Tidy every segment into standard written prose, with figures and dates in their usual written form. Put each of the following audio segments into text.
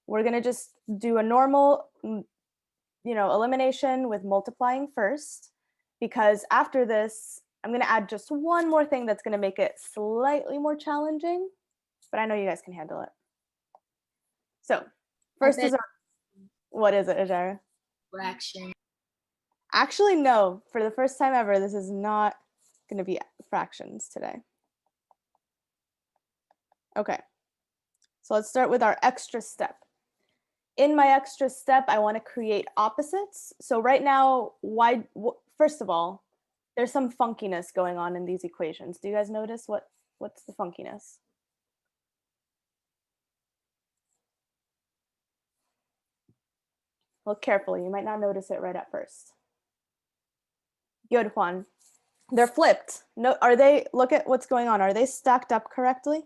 we're going to just do a normal, elimination with multiplying first, because after this, I'm going to add just one more thing that's going to make it slightly more challenging, but I know you guys can handle it. So first is what is it, Ajara? Fraction. Actually, no. For the first time ever, this is not going to be fractions today. Okay. So let's start with our extra step. In my extra step, I want to create opposites. So right now, first of all, there's some funkiness going on in these equations. Do you guys notice what's the funkiness? Look carefully. You might not notice it right at first. Good, Juan. They're flipped. No, look at what's going on. Are they stacked up correctly?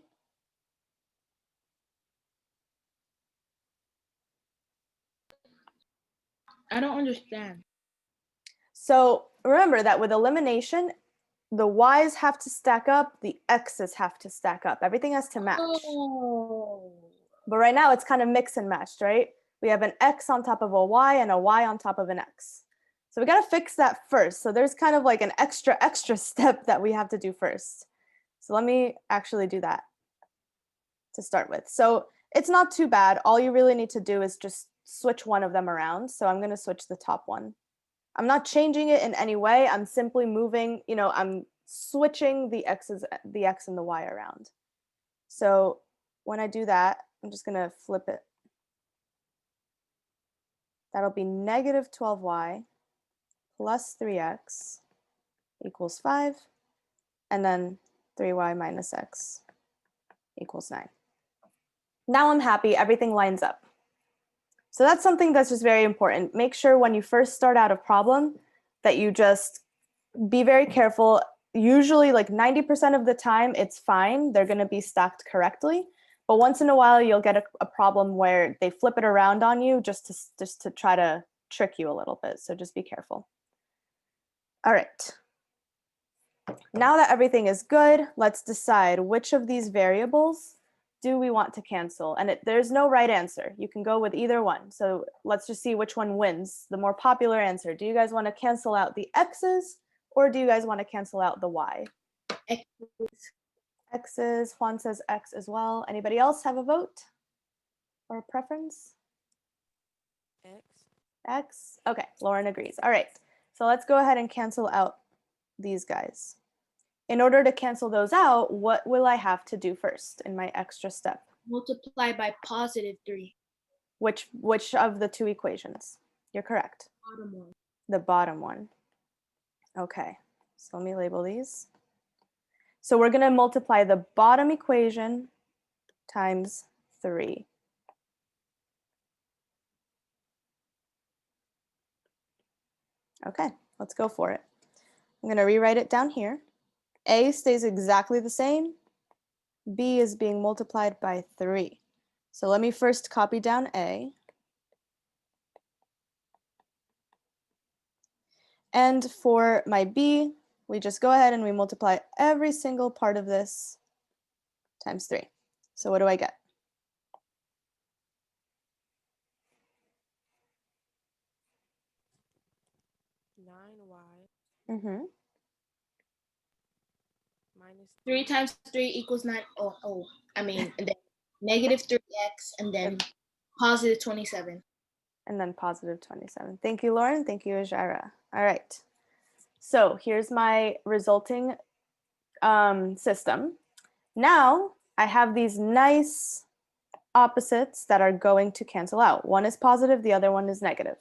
I don't understand. So remember that with elimination, the y's have to stack up, the x's have to stack up. Everything has to match. Oh. But right now it's kind of mix and matched, right? We have an x on top of a y and a y on top of an x. So we got to fix that first. So there's kind of like an extra step that we have to do first. So let me actually do that to start with. So it's not too bad. All you really need to do is just switch one of them around. So I'm going to switch the top one. I'm not changing it in any way. I'm simply moving, I'm switching the x and the y around. So when I do that, I'm just going to flip it. That'll be negative 12y plus 3x equals 5, and then 3y minus x equals 9. Now I'm happy, everything lines up. So that's something that's just very important. Make sure when you first start out a problem that you just be very careful. Usually like 90% of the time it's fine. They're going to be stacked correctly. But once in a while you'll get a problem where they flip it around on you just to try to trick you a little bit. So just be careful. All right. Now that everything is good, let's decide which of these variables do we want to cancel? And there's no right answer. You can go with either one. So let's just see which one wins. The more popular answer. Do you guys want to cancel out the x's, or do you guys want to cancel out the y? X's. Juan says x as well. Anybody else have a vote or a preference? X. Okay, Lauren agrees. All right, so let's go ahead and cancel out these guys. In order to cancel those out, what will I have to do first in my extra step? Multiply by positive 3. Which of the two equations? You're correct. Bottom one. The bottom one. Okay, so let me label these. So we're going to multiply the bottom equation times 3. Okay, let's go for it. I'm going to rewrite it down here. A stays exactly the same. B is being multiplied by 3. So let me first copy down A. And for my B, we just go ahead and we multiply every single part of this times 3. So what do I get? Mm-hmm. Minus 3 times 3 equals 9. And then negative 3x, and then positive 27. And then positive 27. Thank you, Lauren. Thank you, Ajara. All right. So here's my resulting system. Now I have these nice opposites that are going to cancel out. One is positive, the other one is negative.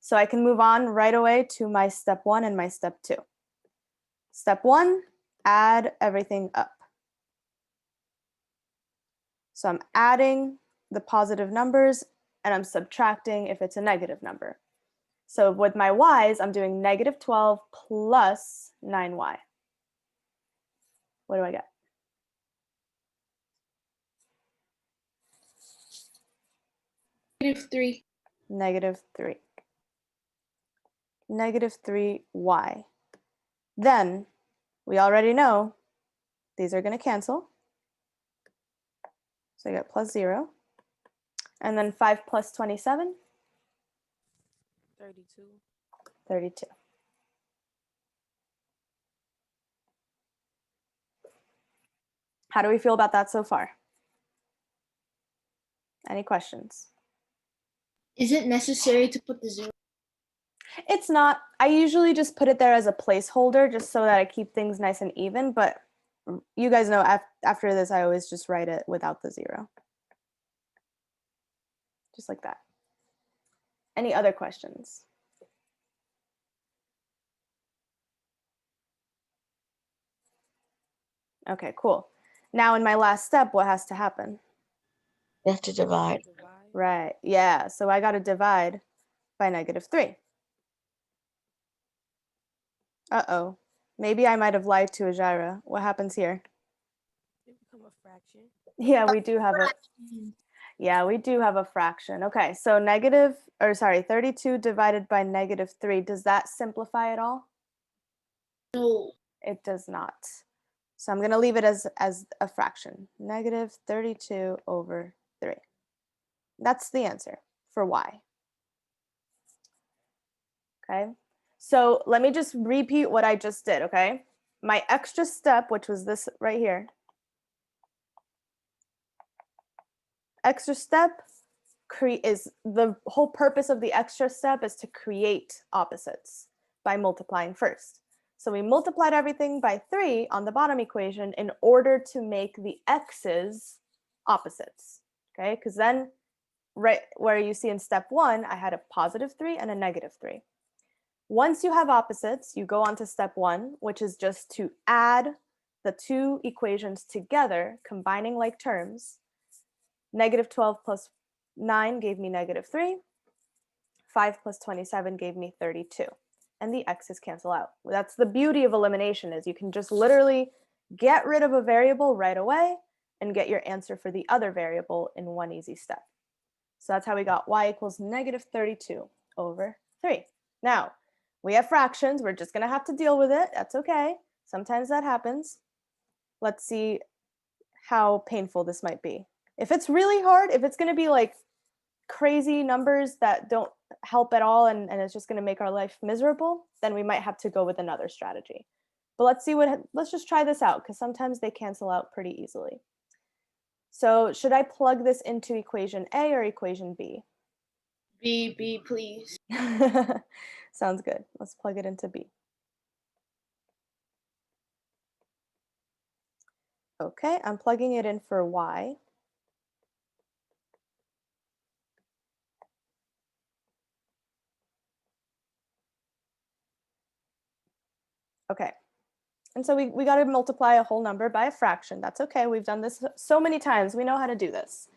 So I can move on right away to my step 1 and my step 2. Step 1, add everything up. So I'm adding the positive numbers and I'm subtracting if it's a negative number. So with my y's, I'm doing negative 12 plus 9y. What do I get? Negative 3. Negative 3. Negative 3y. Then we already know these are going to cancel. So I get plus 0. And then 5 plus 27? 32. 32. How do we feel about that so far? Any questions? Is it necessary to put the 0? It's not. I usually just put it there as a placeholder just so that I keep things nice and even, but you guys know after this, I always just write it without the 0. Just like that. Any other questions? Okay, cool. Now in my last step, what has to happen? You have to divide. Right, yeah, so I got to divide by -3. Uh-oh, maybe I might have lied to Ajira. What happens here? It become a fraction. Yeah, we do have a fraction. Okay, so 32 divided by -3, does that simplify at all? No. It does not. So I'm going to leave it as a fraction, -32 over 3. That's the answer for y. Okay, so let me just repeat what I just did, okay? My extra step, which was this right here, extra step is the whole purpose of the extra step is to create opposites by multiplying first. So we multiplied everything by 3 on the bottom equation in order to make the x's opposites, okay? Because then right where you see in step 1, I had a +3 and a -3. Once you have opposites, you go on to step 1, which is just to add the two equations together, combining like terms. -12 plus 9 gave me -3. 5 plus 27 gave me 32. And the x's cancel out. That's the beauty of elimination, is you can just literally get rid of a variable right away and get your answer for the other variable in one easy step. So that's how we got y equals -32 over 3. Now, we have fractions. We're just going to have to deal with it. That's okay. Sometimes that happens. Let's see how painful this might be. If it's really hard, if it's going to be like crazy numbers that don't help at all and it's just going to make our life miserable, then we might have to go with another strategy. But let's just try this out, because sometimes they cancel out pretty easily. So should I plug this into equation A or equation B? B, please. Sounds good. Let's plug it into B. Okay, I'm plugging it in for y. Okay, and so we got to multiply a whole number by a fraction. That's okay. We've done this so many times. We know how to do this.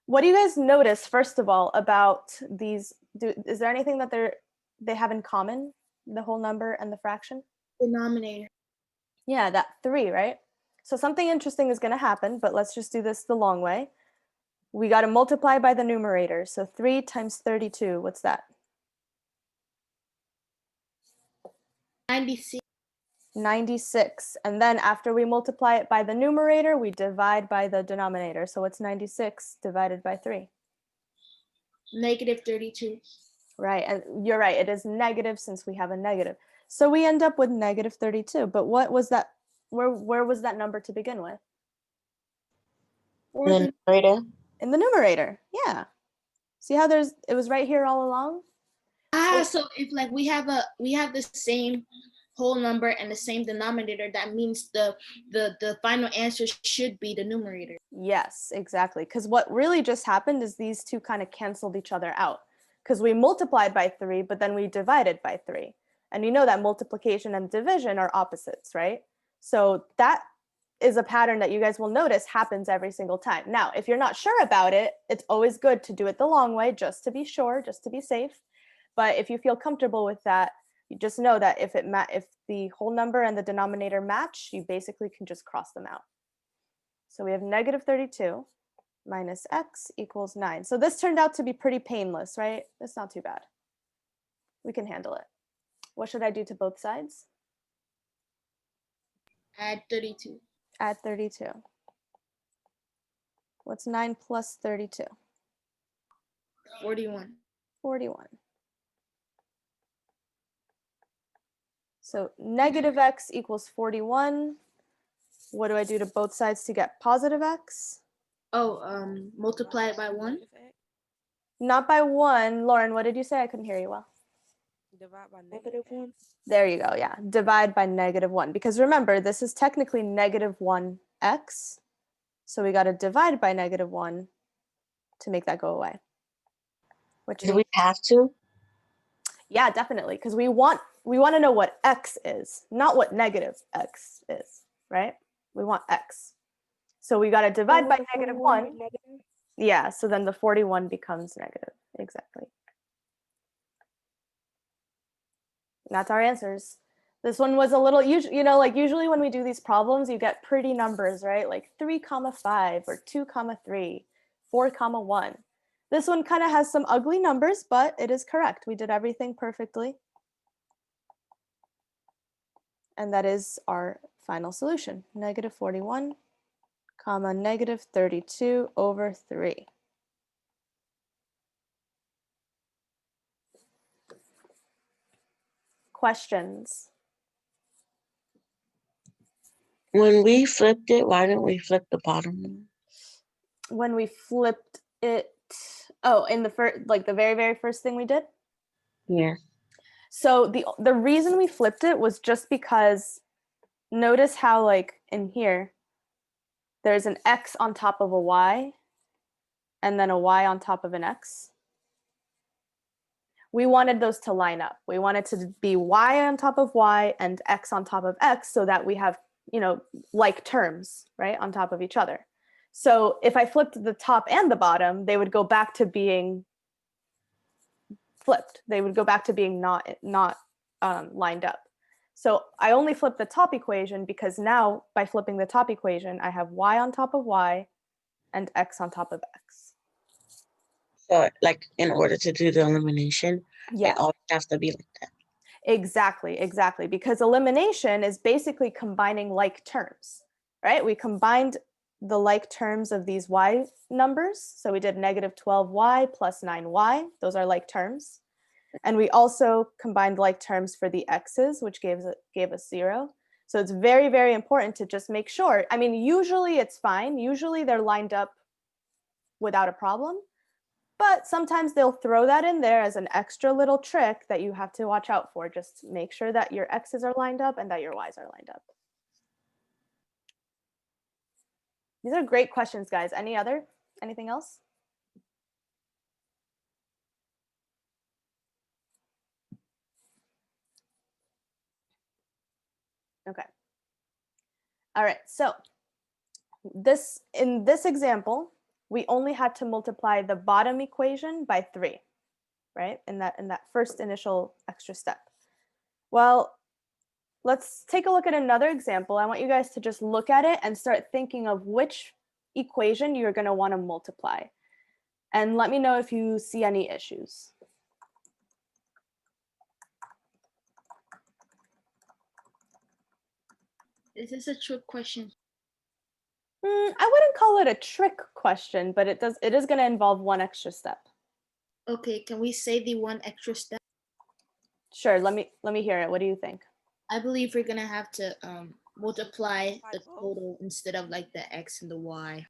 What do you guys notice, first of all, about these? Is there anything that they have in common, the whole number and the fraction? Denominator. Yeah, that 3, right? So something interesting is going to happen, but let's just do this the long way. We got to multiply by the numerator. So 3 times 32, what's that? 96. 96. And then after we multiply it by the numerator, we divide by the denominator. So what's 96 divided by 3? -32. Right, and you're right, it is negative since we have a negative. So we end up with -32. But what was that? Where was that number to begin with? In the numerator. In the numerator, yeah. See how it was right here all along? So if like we have the same whole number and the same denominator, that means the final answer should be the numerator. Yes, exactly. Because what really just happened is these two kind of canceled each other out. Because we multiplied by 3, but then we divided by 3. And you know that multiplication and division are opposites, right? So that is a pattern that you guys will notice happens every single time. Now, if you're not sure about it, it's always good to do it the long way, just to be sure, just to be safe. But if you feel comfortable with that, you just know that if the whole number and the denominator match, you basically can just cross them out. So we have -32 minus x equals 9. So this turned out to be pretty painless, right? It's not too bad. We can handle it. What should I do to both sides? Add 32. Add 32. What's 9 plus 32? 41. 41. So negative x equals 41. What do I do to both sides to get positive x? Oh, multiply it by 1. Negative X. Not by 1. Lauren, what did you say? I couldn't hear you well. Divide by Negative X. 1. There you go, yeah. Divide by negative 1. Because remember, this is technically negative 1x. So we got to divide by negative 1 to make that go away. Which Do means, we have to? yeah, definitely. Because we want to know what x is, not what negative x is, right? We want x. So we got to divide by negative 1. Yeah, so then the 41 becomes negative. Exactly. And that's our answers. This one was a little, like usually when we do these problems, you get pretty numbers, right? Like 3,5 or 2,3, 4,1. This one kind of has some ugly numbers, but it is correct. We did everything perfectly. And that is our final solution, negative 41, comma, negative 32 over 3. Questions? When we flipped it, why didn't we flip the bottom one? When we flipped it, oh, in the first, like the very, very first thing we did? Yeah. So the reason we flipped it was just because notice how like in here, there's an X on top of a Y and then a Y on top of an X. We wanted those to line up. We wanted to be Y on top of Y and X on top of X so that we have, like terms, right, on top of each other. So if I flipped the top and the bottom, they would go back to being flipped. They would go back to being not lined up. So I only flipped the top equation because now by flipping the top equation, I have Y on top of Y and X on top of X. So, like, in order to do the elimination, Yeah, it always has to be like that. exactly. Because elimination is basically combining like terms, right? We combined the like terms of these Y numbers. So we did negative 12Y plus 9Y. Those are like terms. And we also combined like terms for the x's, which gave us 0. So it's very, very important to just make sure. I mean, usually it's fine. Usually they're lined up without a problem. But sometimes they'll throw that in there as an extra little trick that you have to watch out for. Just make sure that your x's are lined up and that your y's are lined up. These are great questions, guys. Anything else? Okay. All right, so in this example, we only had to multiply the bottom equation by 3, right? In that first initial extra step. Well, let's take a look at another example. I want you guys to just look at it and start thinking of which equation you're going to want to multiply. And let me know if you see any issues. Is this a trick question? I wouldn't call it a trick question, but it is going to involve one extra step. Okay, can we say the one extra step? Sure, let me hear it. What do you think? I believe we're gonna have to multiply By the both? total instead of like the x and the y.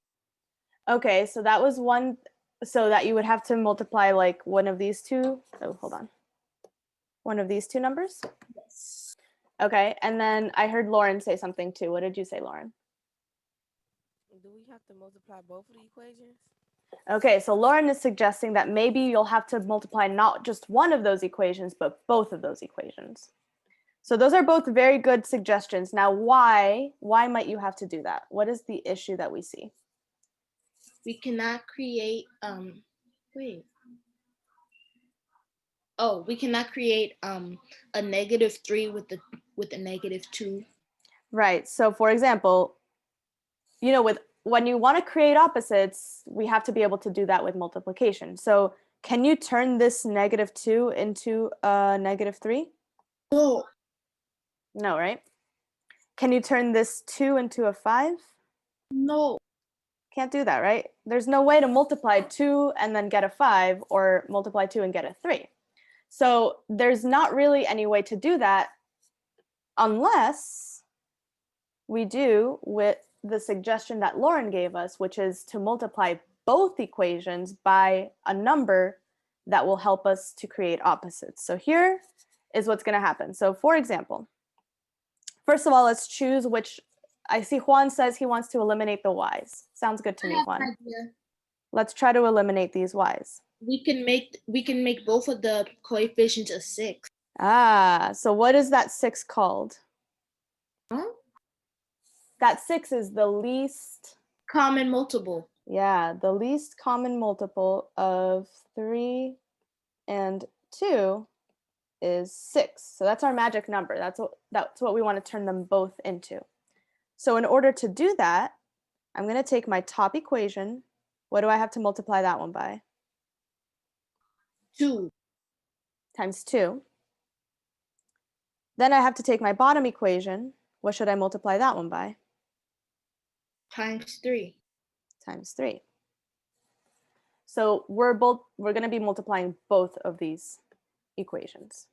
Okay, so that was one, so that you would have to multiply like one of these two. Oh, hold on. One of these two numbers? Yes. Okay, and then I heard Lauren say something too. What did you say, Lauren? Do we have to multiply both of the equations? Okay, so Lauren is suggesting that maybe you'll have to multiply not just one of those equations, but both of those equations. So those are both very good suggestions. Now, why might you have to do that? What is the issue that we see? We cannot create wait. Oh, we cannot create a -3 with a -2. Right. So for example, when you want to create opposites, we have to be able to do that with multiplication. So can you turn this -2 into a -3? No. No, right? Can you turn this 2 into a 5? No. Can't do that, right? There's no way to multiply 2 and then get a 5 or multiply 2 and get a 3. So there's not really any way to do that unless we do with the suggestion that Lauren gave us, which is to multiply both equations by a number that will help us to create opposites. So here is what's going to happen. So for example, first of all, let's choose which. I see Juan says he wants to eliminate the y's. Sounds good to I me, have Juan. an idea. Let's try to eliminate these y's. We can make both of the coefficients a 6. Ah, so what is that 6 called? Huh? That 6 is the least, Common multiple. yeah, the least common multiple of 3 and 2 is 6. So that's our magic number. That's what we want to turn them both into. So in order to do that, I'm going to take my top equation. What do I have to multiply that one by? 2. Times 2. Then I have to take my bottom equation. What should I multiply that one by? Times 3. Times 3. So we're going to be multiplying both of these equations.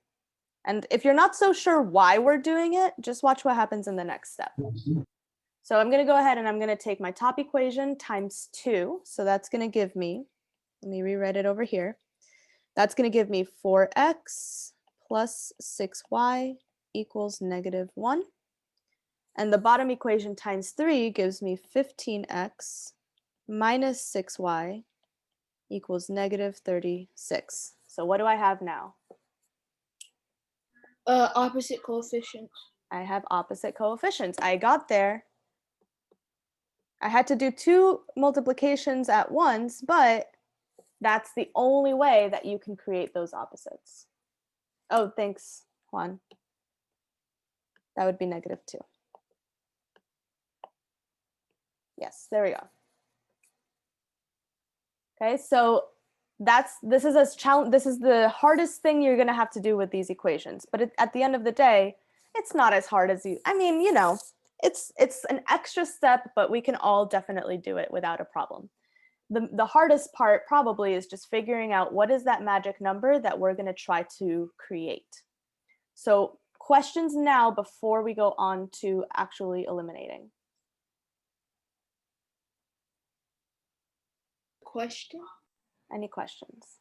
And if you're not so sure why we're doing it, just watch what happens in the next step. So I'm going to go ahead and I'm going to take my top equation times 2. So that's going to give me, let me rewrite it over here. That's going to give me 4x plus 6y equals -1. And the bottom equation times 3 gives me 15x minus 6y equals -36. So what do I have now? Opposite coefficients. I have opposite coefficients. I got there. I had to do 2 multiplications at once, but that's the only way that you can create those opposites. Oh, thanks, Juan. That would be -2. Yes, there we go. Okay, so this is the hardest thing you're going to have to do with these equations. But at the end of the day, it's not as hard as you. I mean, you know, it's an extra step, but we can all definitely do it without a problem. The hardest part probably is just figuring out what is that magic number that we're going to try to create. So questions now before we go on to actually eliminating. Question? Any questions?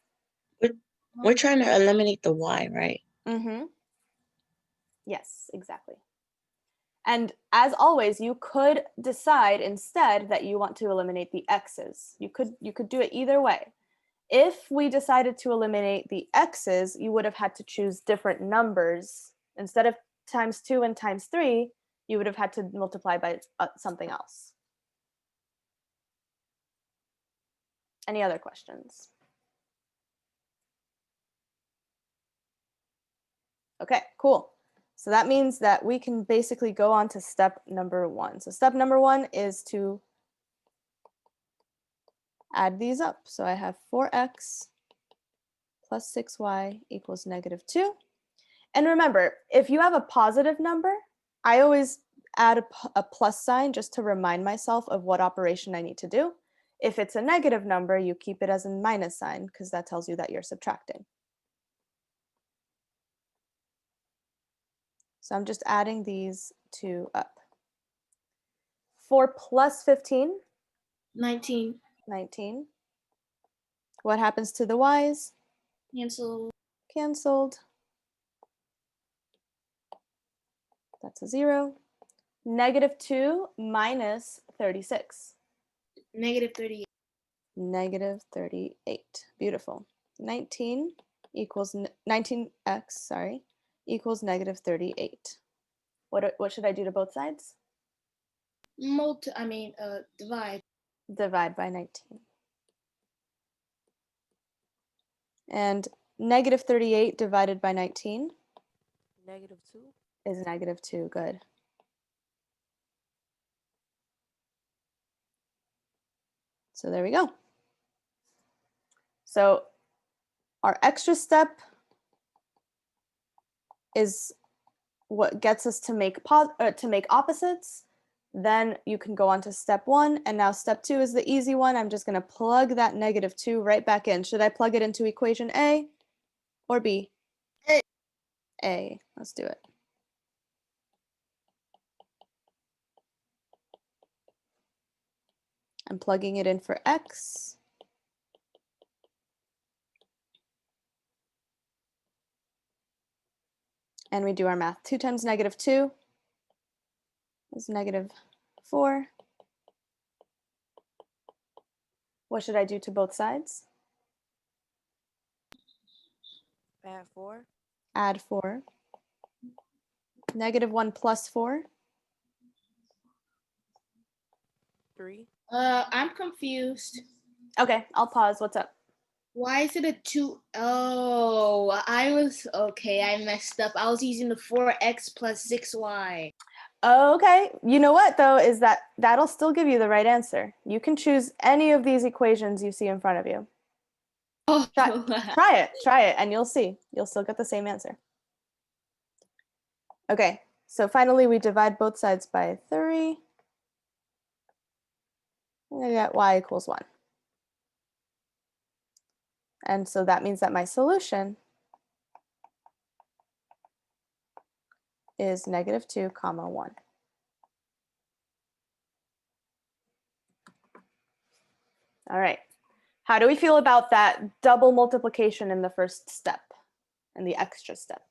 We're trying to eliminate the y, right? Mm-hmm. Yes, exactly. And as always, you could decide instead that you want to eliminate the x's. You could do it either way. If we decided to eliminate the x's, you would have had to choose different numbers. Instead of times 2 and times 3, you would have had to multiply by something else. Any other questions? Okay, cool. So that means that we can basically go on to step number 1. So step number 1 is to add these up. So I have 4x plus 6y equals -2. And remember, if you have a positive number, I always add a plus sign just to remind myself of what operation I need to do. If it's a negative number, you keep it as a minus sign because that tells you that you're subtracting. So I'm just adding these two up. 4 plus 15? 19. 19. What happens to the y's? Cancel. Canceled. That's a 0. -2 minus 36. -38. -38. Beautiful. 19 equals 19x, sorry, equals -38. What should I do to both sides? Divide. Divide by 19. And -38 divided by 19 -2. is -2. Good. So there we go. So our extra step is what gets us to make opposites. Then you can go on to step 1, and now step 2 is the easy one. I'm just going to plug that -2 right back in. Should I plug it into equation A or B? A. A. Let's do it. I'm plugging it in for x. And we do our math. 2 times -2 is -4. What should I do to both sides? Add 4. Add 4. -1 plus 4. 3. I'm confused. Okay, I'll pause. What's up? Why is it a 2? Oh, I was okay. I messed up. I was using the 4x plus 6y. Okay, you know what though, is that that'll still give you the right answer. You can choose any of these equations you see in front of you. Oh, Try it, and you'll see. You'll still get the same answer. Okay, so finally we divide both sides by 3. And I get y equals 1. And so that means that my solution is -2, 1. All right. How do we feel about that double multiplication in the first step and the extra step?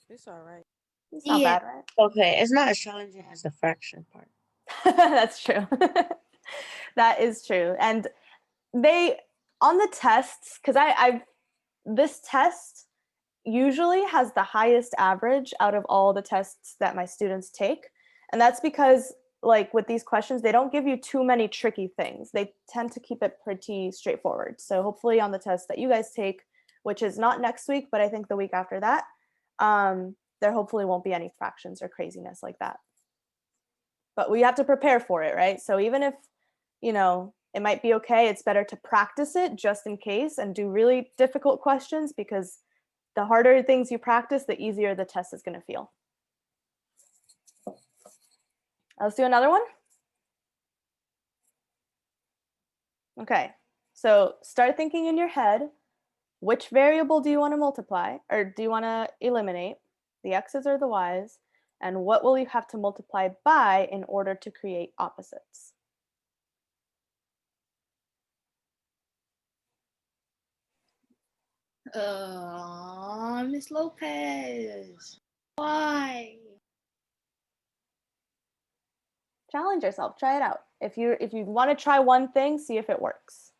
It's all right. It's not Yeah. bad, right? Okay, it's not as challenging as the fraction part. That's true. That is true. And they, on the tests, because this test usually has the highest average out of all the tests that my students take. And that's because, like with these questions, they don't give you too many tricky things. They tend to keep it pretty straightforward. So hopefully on the test that you guys take, which is not next week, but I think the week after that, there hopefully won't be any fractions or craziness like that. But we have to prepare for it, right? So even if, it might be okay, it's better to practice it just in case and do really difficult questions, because the harder things you practice, the easier the test is going to feel. Let's do another one. Okay, so start thinking in your head, which variable do you want to multiply, or do you want to eliminate, the x's or the y's, and what will you have to multiply by in order to create opposites? Miss Lopez. Why? Challenge yourself, try it out. If you want to try one thing, see if it works.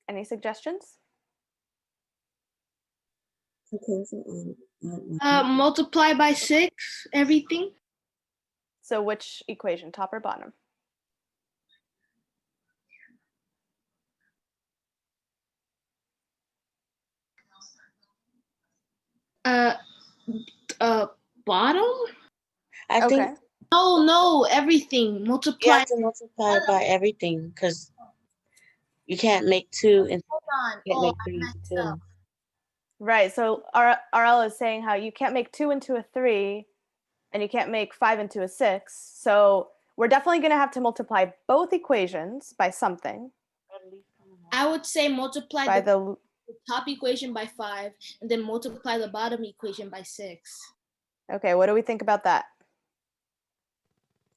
Any suggestions? Multiply by 6, everything. So which equation, top or bottom? Uh, Bottom? I Okay. think No, everything. you Multiply. have to multiply by everything because you can't make 2 and Hold on. can't Oh, make I 3 messed into up. 2. Right, so RL is saying how you can't make 2 into a 3, and you can't make 5 into a 6. So we're definitely going to have to multiply both equations by something. I would say multiply By the top equation by 5, and then multiply the bottom equation by 6. Okay, what do we think about that?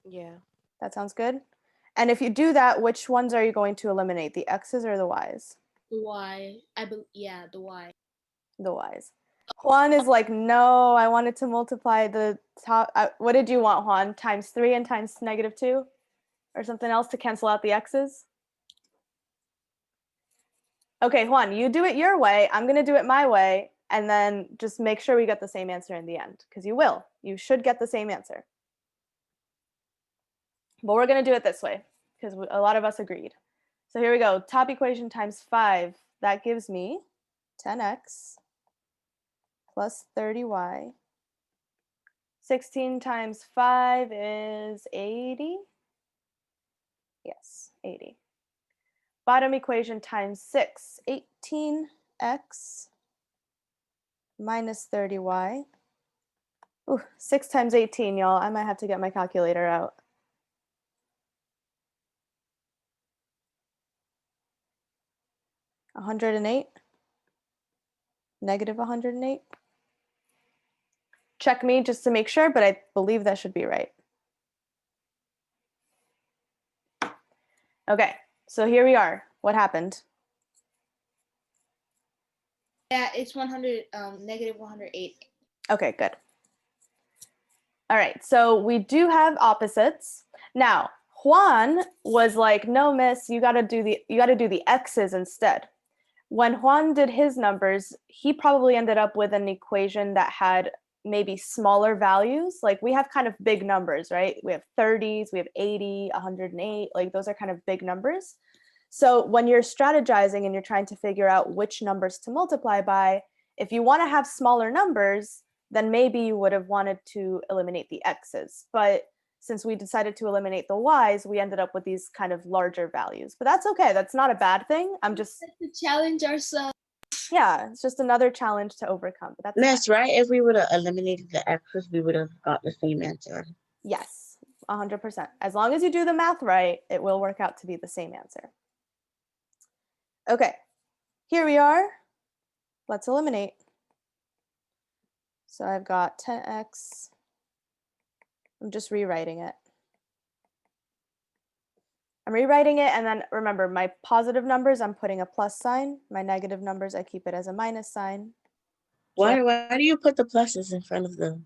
Yeah. That sounds good. And if you do that, which ones are you going to eliminate, the x's or the y's? The y. Yeah, the y. The y's. Juan is like, no, I wanted to multiply the top. What did you want, Juan? Times 3 and times -2? Or something else to cancel out the x's? Okay, Juan, you do it your way. I'm going to do it my way. And then just make sure we get the same answer in the end, because you will. You should get the same answer. But we're going to do it this way, because a lot of us agreed. So here we go. Top equation times 5. That gives me 10x plus 30y 16 times 5 is 80. Yes, 80. Bottom equation times 6, 18x minus 30y. Ooh, 6 times 18, y'all. I might have to get my calculator out. $108. Negative 108. Check me just to make sure, but I believe that should be right. Okay, so here we are. What happened? Yeah, it's 100, negative 108. Okay, good. All right, so we do have opposites. Now, Juan was like, "No, miss, you got to do the x's instead." When Juan did his numbers, he probably ended up with an equation that had maybe smaller values. Like we have kind of big numbers, right? We have 30s, we have 80, 108, like those are kind of big numbers. So when you're strategizing and you're trying to figure out which numbers to multiply by, if you want to have smaller numbers, then maybe you would have wanted to eliminate the x's. But since we decided to eliminate the y's, we ended up with these kind of larger values. But that's okay. That's not a bad thing. I'm just To challenge ourselves. yeah, it's just another challenge to overcome. But that's That's right. If we would have eliminated the x's, we would have got the same answer. yes, 100%. As long as you do the math right, it will work out to be the same answer. Okay, here we are. Let's eliminate. So I've got 10x. I'm just rewriting it. I'm rewriting it, and then remember, my positive numbers, I'm putting a plus sign. My negative numbers, I keep it as a minus sign. Why do you put the pluses in front of the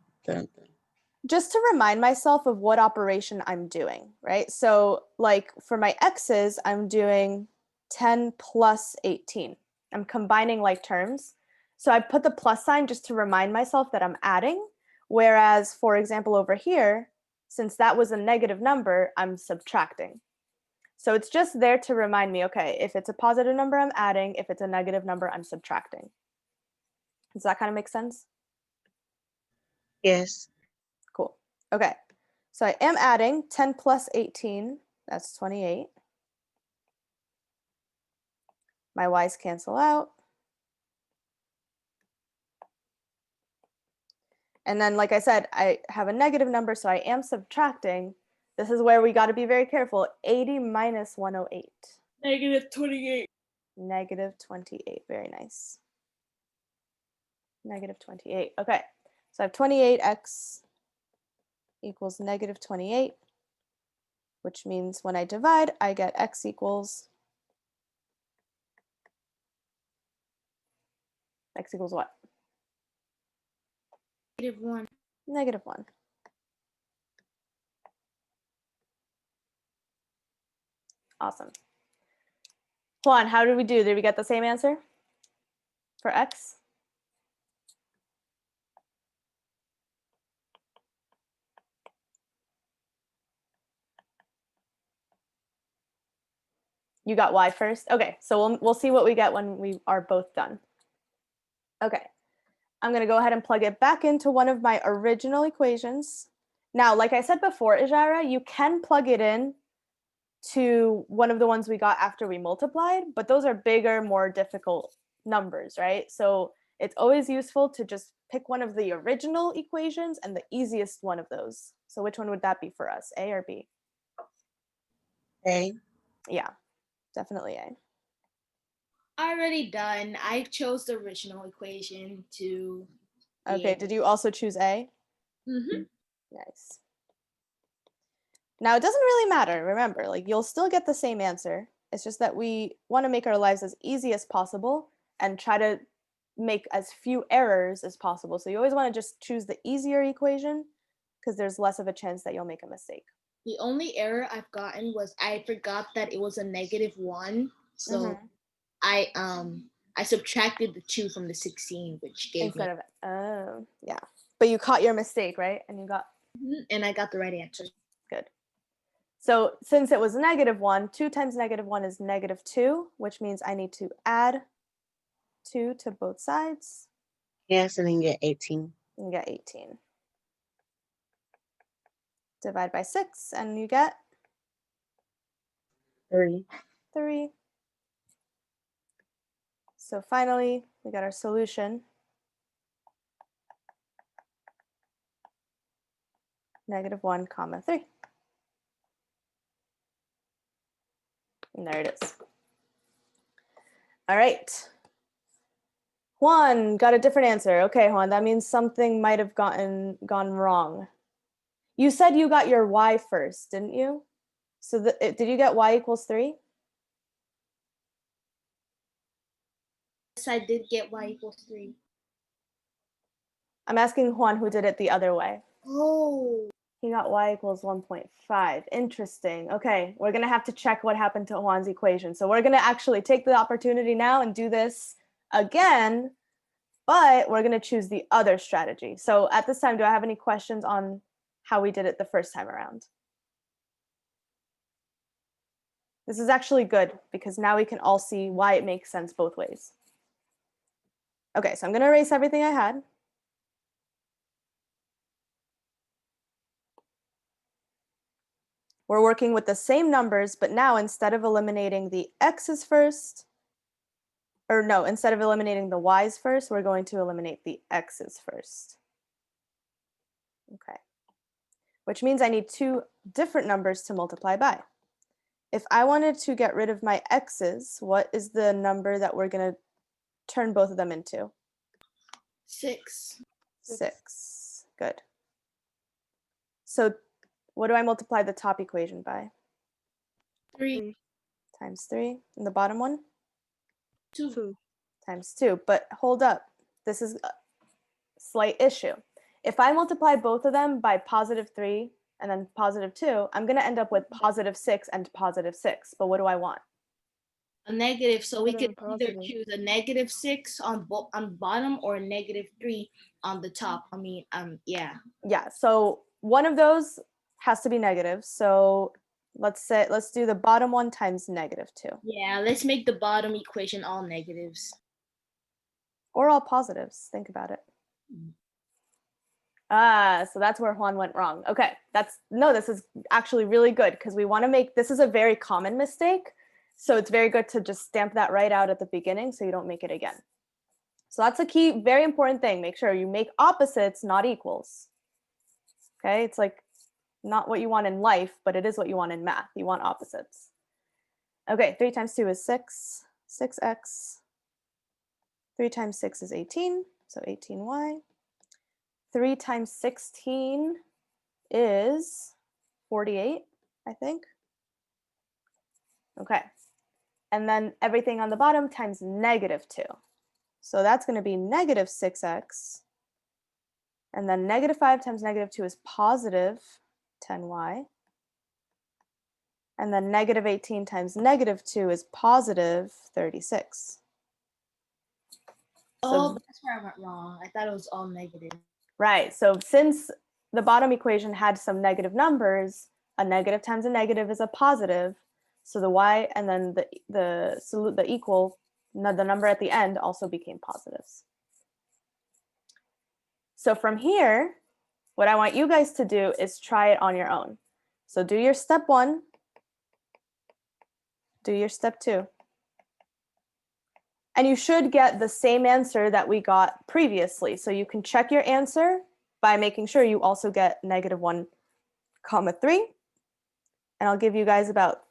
Just to remind myself of what operation I'm doing, right? So like for my x's, I'm doing 10 plus 18. I'm combining like terms. So I put the plus sign just to remind myself that I'm adding. Whereas, for example, over here, since that was a negative number, I'm subtracting. So it's just there to remind me, okay, if it's a positive number, I'm adding. If it's a negative number, I'm subtracting. Does that kind of make sense? Yes. Cool. Okay. So I am adding 10 plus 18. That's 28. My y's cancel out. And then, like I said, I have a negative number, so I am subtracting. This is where we got to be very careful. 80 minus 108. Negative 28. Negative 28. Very nice. Negative 28. Okay. So I have 28x equals negative 28, which means when I divide, I get x equals what? Negative 1. Negative 1. Awesome. Juan, how did we do? Did we get the same answer for x? You got y first? Okay, so we'll see what we get when we are both done. Okay, I'm gonna go ahead and plug it back into one of my original equations. Now, like I said before, Ijara, you can plug it in to one of the ones we got after we multiplied, but those are bigger, more difficult numbers, right? So it's always useful to just pick one of the original equations and the easiest one of those. So which one would that be for us, A or B? A. Yeah, definitely A. Already done. I chose the original equation to. Okay, did you also choose A? Mm-hmm. Nice. Now it doesn't really matter, remember, like you'll still get the same answer. It's just that we want to make our lives as easy as possible and try to make as few errors as possible. So you always want to just choose the easier equation because there's less of a chance that you'll make a mistake. The only error I've gotten was I forgot that it was a negative 1. So I subtracted the 2 from the 16, which gave Instead me. of, oh, yeah. But you caught your mistake, right? And you got. And I got the right answer. Good. So since it was negative 1, 2 times negative 1 is negative 2, which means I need to add 2 to both sides. Yes, and then you get 18. And get 18. Divide by 6, and you get 3. 3. So finally, we got our solution. -1, 3. And there it is. All right. Juan got a different answer. Okay, Juan, that means something might have gone wrong. You said you got your y first, didn't you? So did you get y equals 3? Yes, I did get y equals 3. I'm asking Juan who did it the other way. Oh. He got y equals 1.5. Interesting. Okay, we're going to have to check what happened to Juan's equation. So we're going to actually take the opportunity now and do this again, but we're going to choose the other strategy. So at this time, do I have any questions on how we did it the first time around? This is actually good because now we can all see why it makes sense both ways. Okay, so I'm going to erase everything I had. We're working with the same numbers, but now instead of eliminating the x's first, or no, instead of eliminating the y's first, we're going to eliminate the x's first. Okay, which means I need two different numbers to multiply by. If I wanted to get rid of my x's, what is the number that we're going to turn both of them into? 6. 6. Good. So what do I multiply the top equation by? 3. Times 3. And the bottom one? 2. Times 2. But hold up. This is a slight issue. If I multiply both of them by +3 and then +2, I'm going to end up with +6 and +6. But what do I want? A negative, so we Put could in either positive. choose a -6 on the bottom or a -3 on the top. I mean, yeah. Yeah, so one of those has to be negative. So let's do the bottom one times -2. Yeah, let's make the bottom equation all negatives. Or all positives. Think about it. So that's where Juan went wrong. Okay, this is actually really good because we want to make, this is a very common mistake. So it's very good to just stamp that right out at the beginning so you don't make it again. So that's a key, very important thing. Make sure you make opposites, not equals. Okay, it's like not what you want in life, but it is what you want in math. You want opposites. Okay, 3 times 2 is 6, 6x. 3 times 6 is 18, so 18y. 3 times 16 is 48, I think. Okay, and then everything on the bottom times -2. So that's going to be -6x. And then -5 times -2 is +10y. And then -18 times -2 is +36. Oh, that's where I went wrong. I thought it was all negative. Right, so since the bottom equation had some negative numbers, a negative times a negative is a positive. So the y and then the equal, the number at the end also became positives. So from here, what I want you guys to do is try it on your own. So do your step 1, do your step 2. And you should get the same answer that we got previously. So you can check your answer by making sure you also get -1, 3. And I'll give you guys about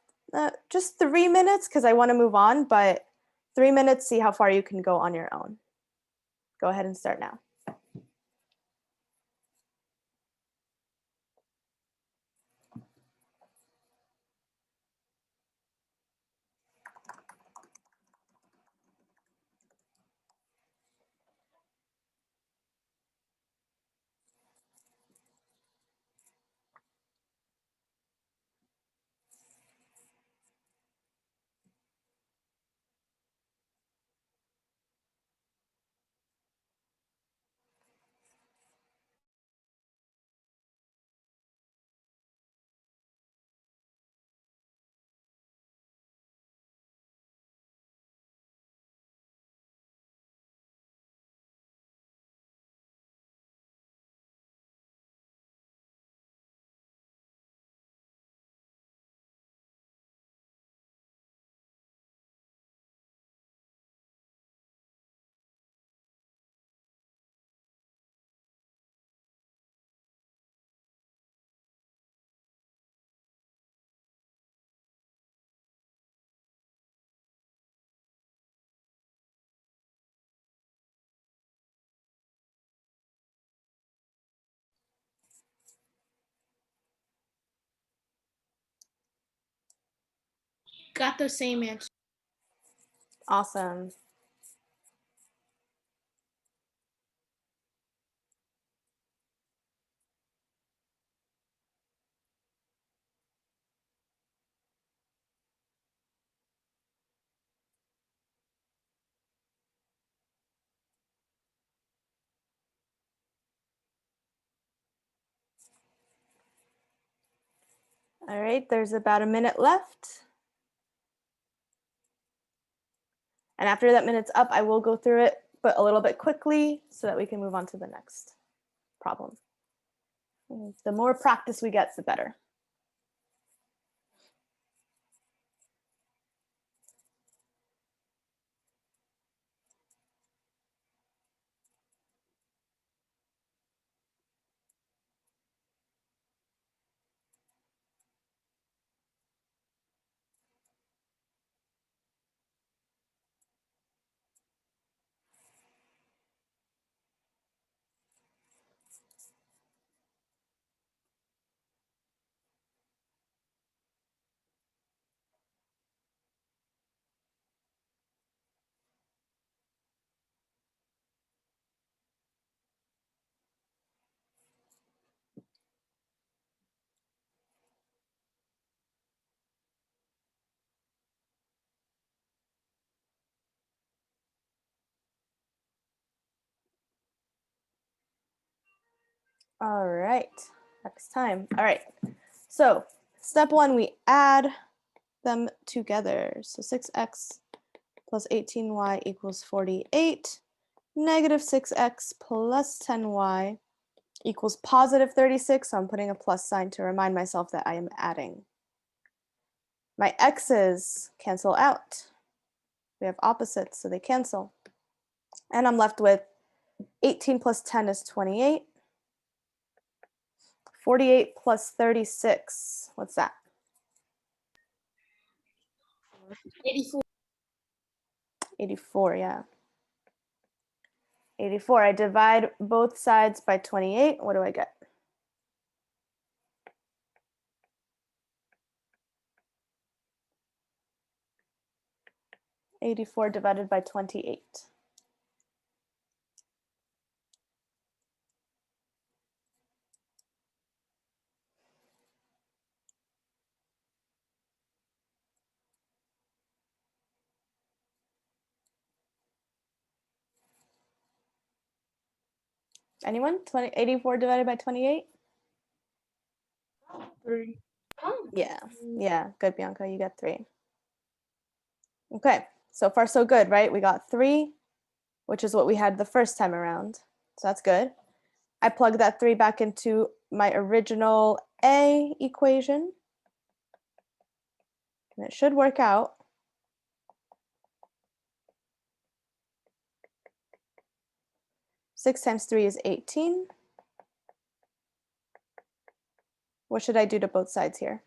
just 3 minutes because I want to move on, but 3 minutes, see how far you can go on your own. Go ahead and start now. Got the same answer. Awesome. All right, there's about a minute left. And after that minute's up, I will go through it, but a little bit quickly so that we can move on to the next problem. The more practice we get, the better. All right, next time. All right, so step one, we add them together. So 6x plus 18y equals 48. Negative 6x plus 10y equals positive 36. So I'm putting a plus sign to remind myself that I am adding. My x's cancel out. We have opposites, so they cancel. And I'm left with 18 plus 10 is 28. 48 plus 36, what's that? 84. 84, yeah. 84, I divide both sides by 28. What do I get? $84 divided by 28. Anyone? 84 divided by 28? 3. Yeah, good, Bianca, you got 3. Okay, so far so good, right? We got 3, which is what we had the first time around. So that's good. I plug that 3 back into my original A equation. And it should work out. Six times 3 is 18. What should I do to both sides here?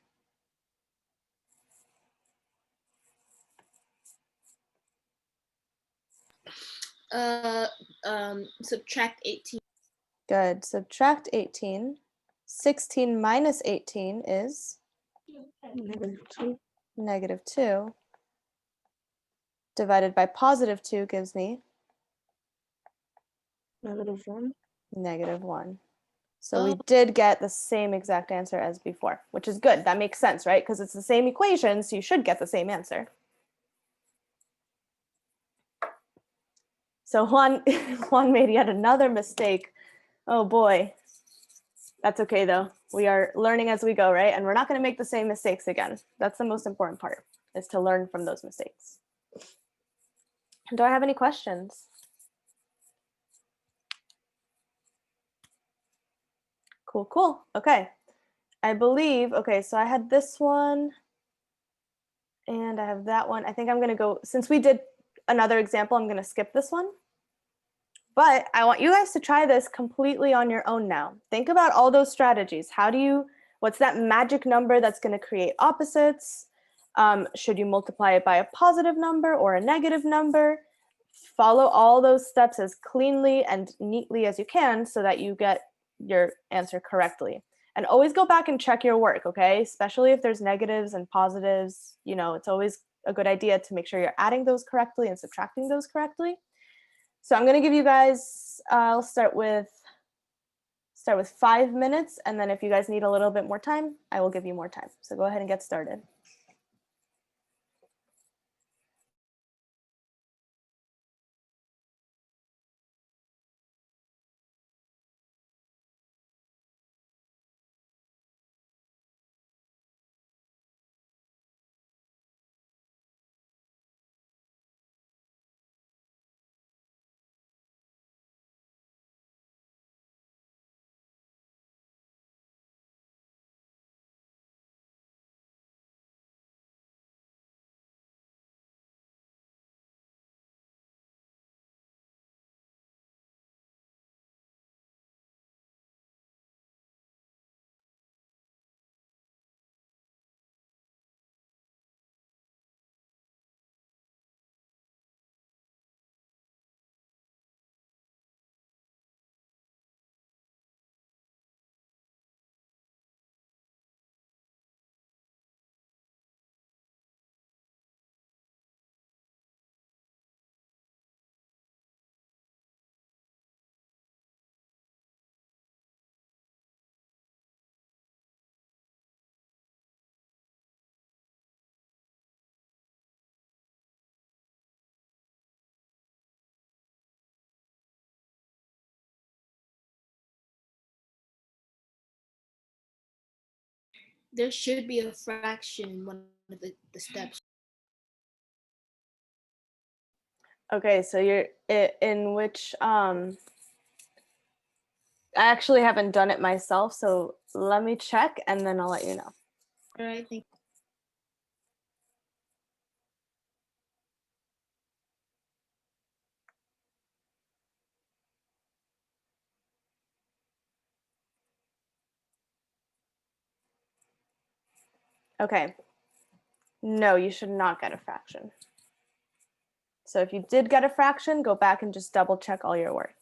Subtract 18. Good. Subtract 18. 16 minus 18 is -2. negative 2. Divided by positive 2 gives me -1. negative 1. So we did get the same exact answer as before, which is good. That makes sense, right? Because it's the same equation, so you should get the same answer. So Juan made yet another mistake. Oh boy. That's okay though. We are learning as we go, right? And we're not going to make the same mistakes again. That's the most important part, is to learn from those mistakes. Do I have any questions? Cool, cool. Okay. I believe, okay, so I had this one and I have that one. I think I'm going to go, since we did another example, I'm going to skip this one. But I want you guys to try this completely on your own now. Think about all those strategies. What's that magic number that's going to create opposites? Should you multiply it by a positive number or a negative number? Follow all those steps as cleanly and neatly as you can so that you get your answer correctly. And always go back and check your work, okay? Especially if there's negatives and positives, you know, it's always a good idea to make sure you're adding those correctly and subtracting those correctly. So I'm gonna give you guys, I'll start with 5 minutes, and then if you guys need a little bit more time, I will give you more time. So go ahead and get started. There should be a fraction in one of the steps. Okay, so you're in which I actually haven't done it myself, so let me check and then I'll let you know. All right, thank Okay. No, you should not get a fraction. So if you did get a fraction, go back and just double check all your work.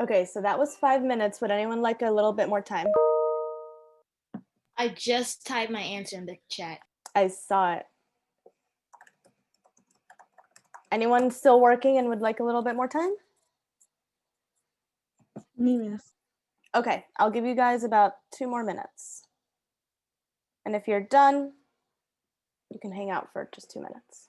Okay, so that was 5 minutes. Would anyone like a little bit more time? I just typed my answer in the chat. I saw it. Anyone still working and would like a little bit more time? Me, miss. Okay, I'll give you guys about 2 more minutes. And if you're done, you can hang out for just 2 minutes.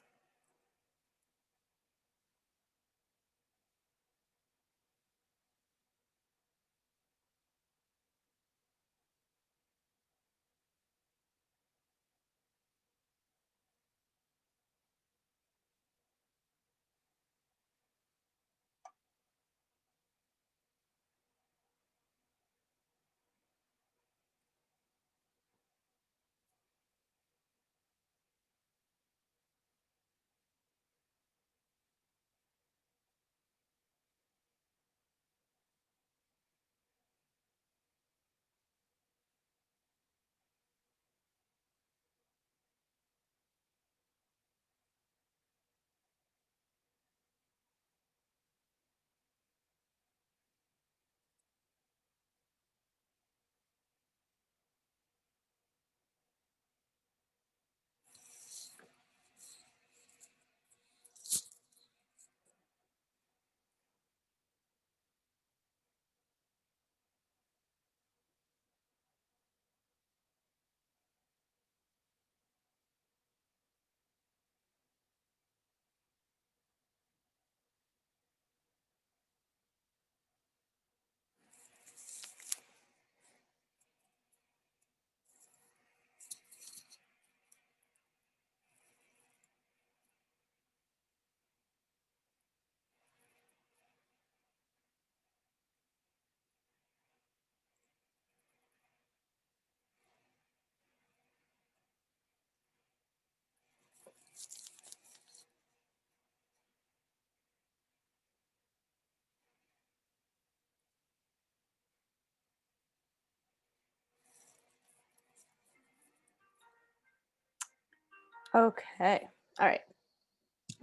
Okay, all right.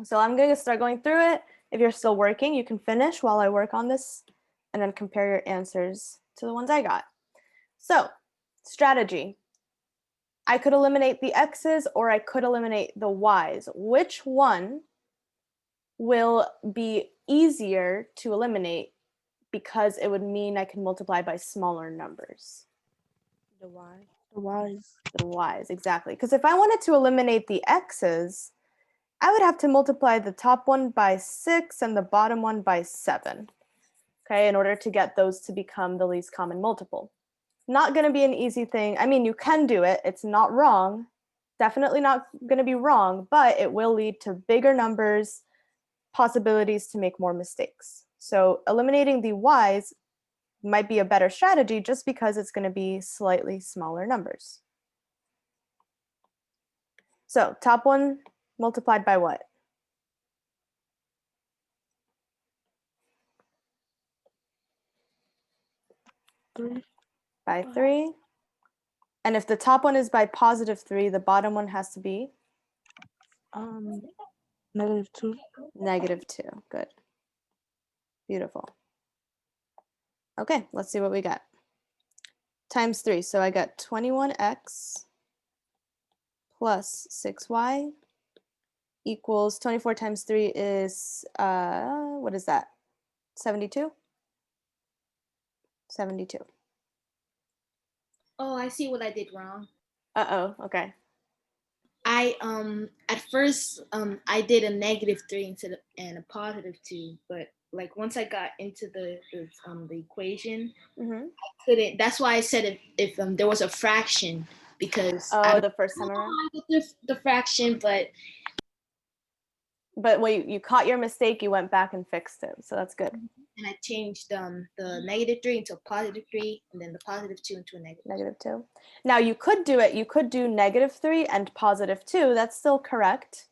So I'm going to start going through it. If you're still working, you can finish while I work on this and then compare your answers to the ones I got. So, strategy. I could eliminate the x's or I could eliminate the y's. Which one will be easier to eliminate because it would mean I can multiply by smaller numbers? The Y. The Y's. The y's, exactly. Because if I wanted to eliminate the x's, I would have to multiply the top one by 6 and the bottom one by 7, okay, in order to get those to become the least common multiple. Not going to be an easy thing. I mean, you can do it. It's not wrong. Definitely not going to be wrong, but it will lead to bigger numbers, possibilities to make more mistakes. So eliminating the y's might be a better strategy just because it's going to be slightly smaller numbers. So top one multiplied by what? 3. By 3. And if the top one is by positive 3, the bottom one has to be -2. negative 2. Good. Beautiful. Okay, let's see what we got. Times 3. So I got 21x plus 6y equals 24 times 3 is, what is that? 72? 72. Oh, I see what I did wrong. Uh-oh, okay. I at first I did a -3 instead of and a +2, but like once I got into the equation, Mm-hmm. couldn't. That's why I said if there was a fraction, because I Oh, don't the first time know around? how I did the fraction, but But when you caught your mistake, you went back and fixed it. So that's good. and I changed the -3 into a +3, and then the +2 into a negative. Negative 2. Now you could do it. You could do -3 and +2. That's still correct.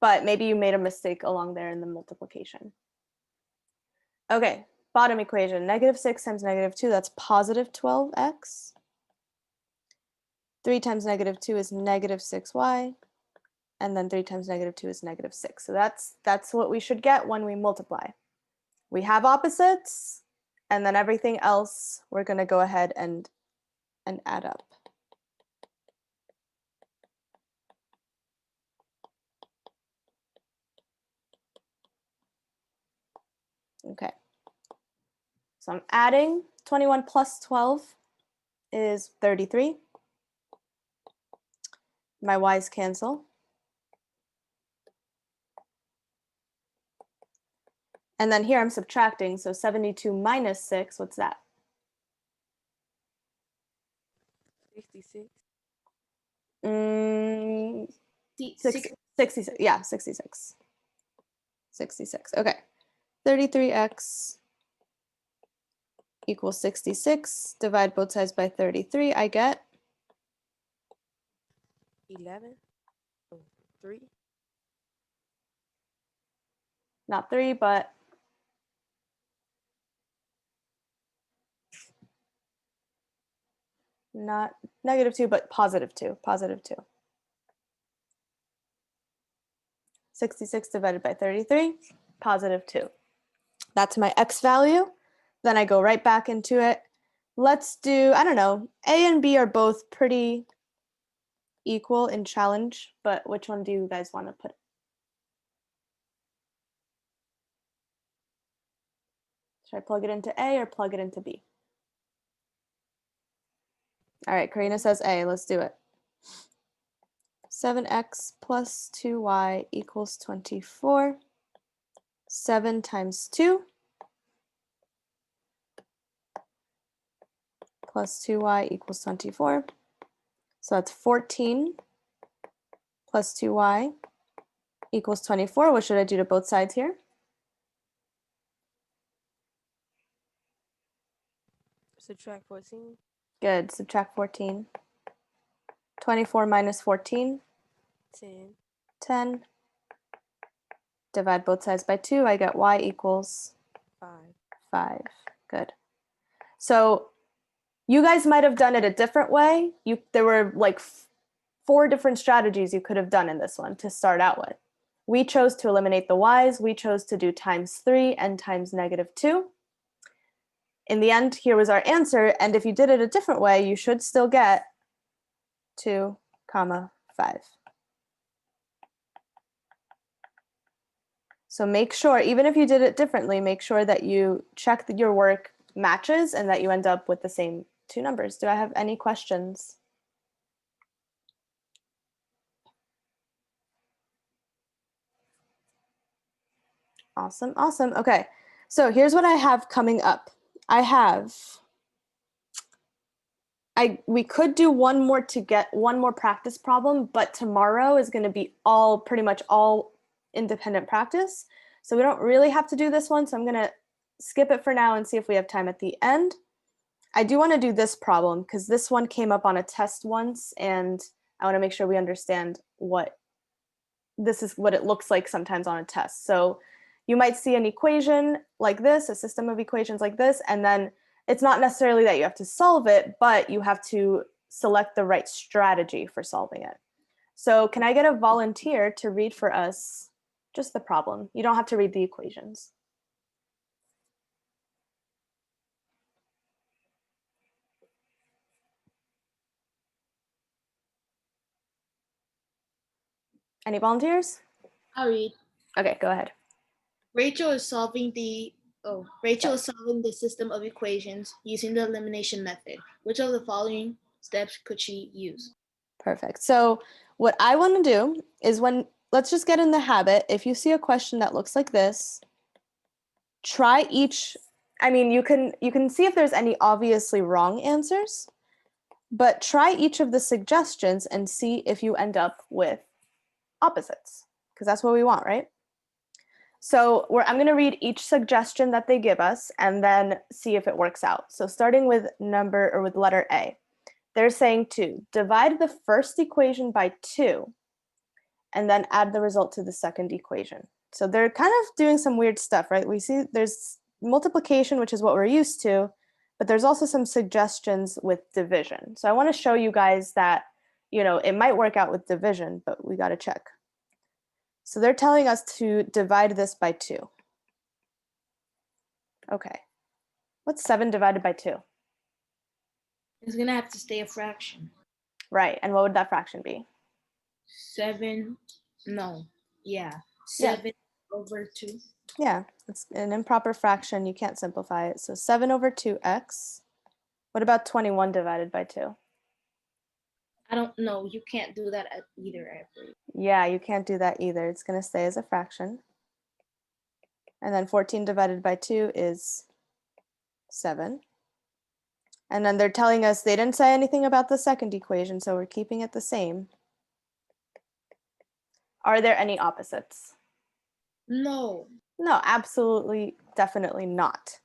But maybe you made a mistake along there in the multiplication. Okay, bottom equation. -6 times -2, that's positive 12x. 3 times -2 is -6y. And then 3 times -2 is -6. So that's what we should get when we multiply. We have opposites, And then everything else, we're going to go ahead and add up. Okay. So I'm adding 21 plus 12 is 33. My y's cancel. And then here I'm subtracting, so 72 minus 6, what's that? 66. Six, 66, yeah, 66. 66, okay. 33x equals 66. Divide both sides by 33, I get 11. 3. not 3, but not -2, but +2, +2. 66 divided by 33, +2. That's my x value. Then I go right back into it. Let's do, I don't know, A and B are both pretty equal in challenge, but which one do you guys want to put? Should I plug it into A or plug it into B? All right, Karina says A, let's do it. 7x plus 2y equals 24. 7 times 2 plus 2y equals 24. So that's 14 plus 2y equals 24. What should I do to both sides here? Subtract 14. Good, subtract 14. 24 minus 14, 10. 10. Divide both sides by 2, I get y equals 5. 5. Good. So you guys might have done it a different way. There were like 4 different strategies you could have done in this one to start out with. We chose to eliminate the y's. We chose to do times 3 and times -2. In the end, here was our answer. And if you did it a different way, you should still get 2, 5. So make sure, even if you did it differently, make sure that you check that your work matches and that you end up with the same 2 numbers. Do I have any questions? Awesome, awesome. Okay, so here's what I have coming up. We could do one more to get one more practice problem, but tomorrow is going to be pretty much all independent practice. So we don't really have to do this one. So I'm going to skip it for now and see if we have time at the end. I do want to do this problem because this one came up on a test once, and I want to make sure we understand what it looks like sometimes on a test. So you might see an equation like this, a system of equations like this, and then it's not necessarily that you have to solve it, but you have to select the right strategy for solving it. So can I get a volunteer to read for us just the problem? You don't have to read the equations. Any volunteers? I'll read. Okay, go ahead. Rachel is solving the system of equations using the elimination method. Which of the following steps could she use? Perfect. So what I want to do is let's just get in the habit. If you see a question that looks like this, try each. I mean, you can see if there's any obviously wrong answers, but try each of the suggestions and see if you end up with opposites, because that's what we want, right? So I'm going to read each suggestion that they give us and then see if it works out. So starting with with letter A, they're saying to divide the first equation by 2 and then add the result to the second equation. So they're kind of doing some weird stuff, right? We see there's multiplication, which is what we're used to, but there's also some suggestions with division. So I want to show you guys that, it might work out with division, but we got to check. So they're telling us to divide this by 2. Okay. What's 7 divided by 2? It's gonna have to stay a fraction. Right, and what would that fraction be? 7, no, Yeah. 7 over 2. Yeah, it's an improper fraction. You can't simplify it. So 7 over 2x. What about 21 divided by 2? I don't know. You can't do that either, I believe. Yeah, you can't do that either. It's going to stay as a fraction. And then 14 divided by 2 is 7. And then they're telling us they didn't say anything about the second equation, so we're keeping it the same. Are there any opposites? No. No, absolutely, definitely not.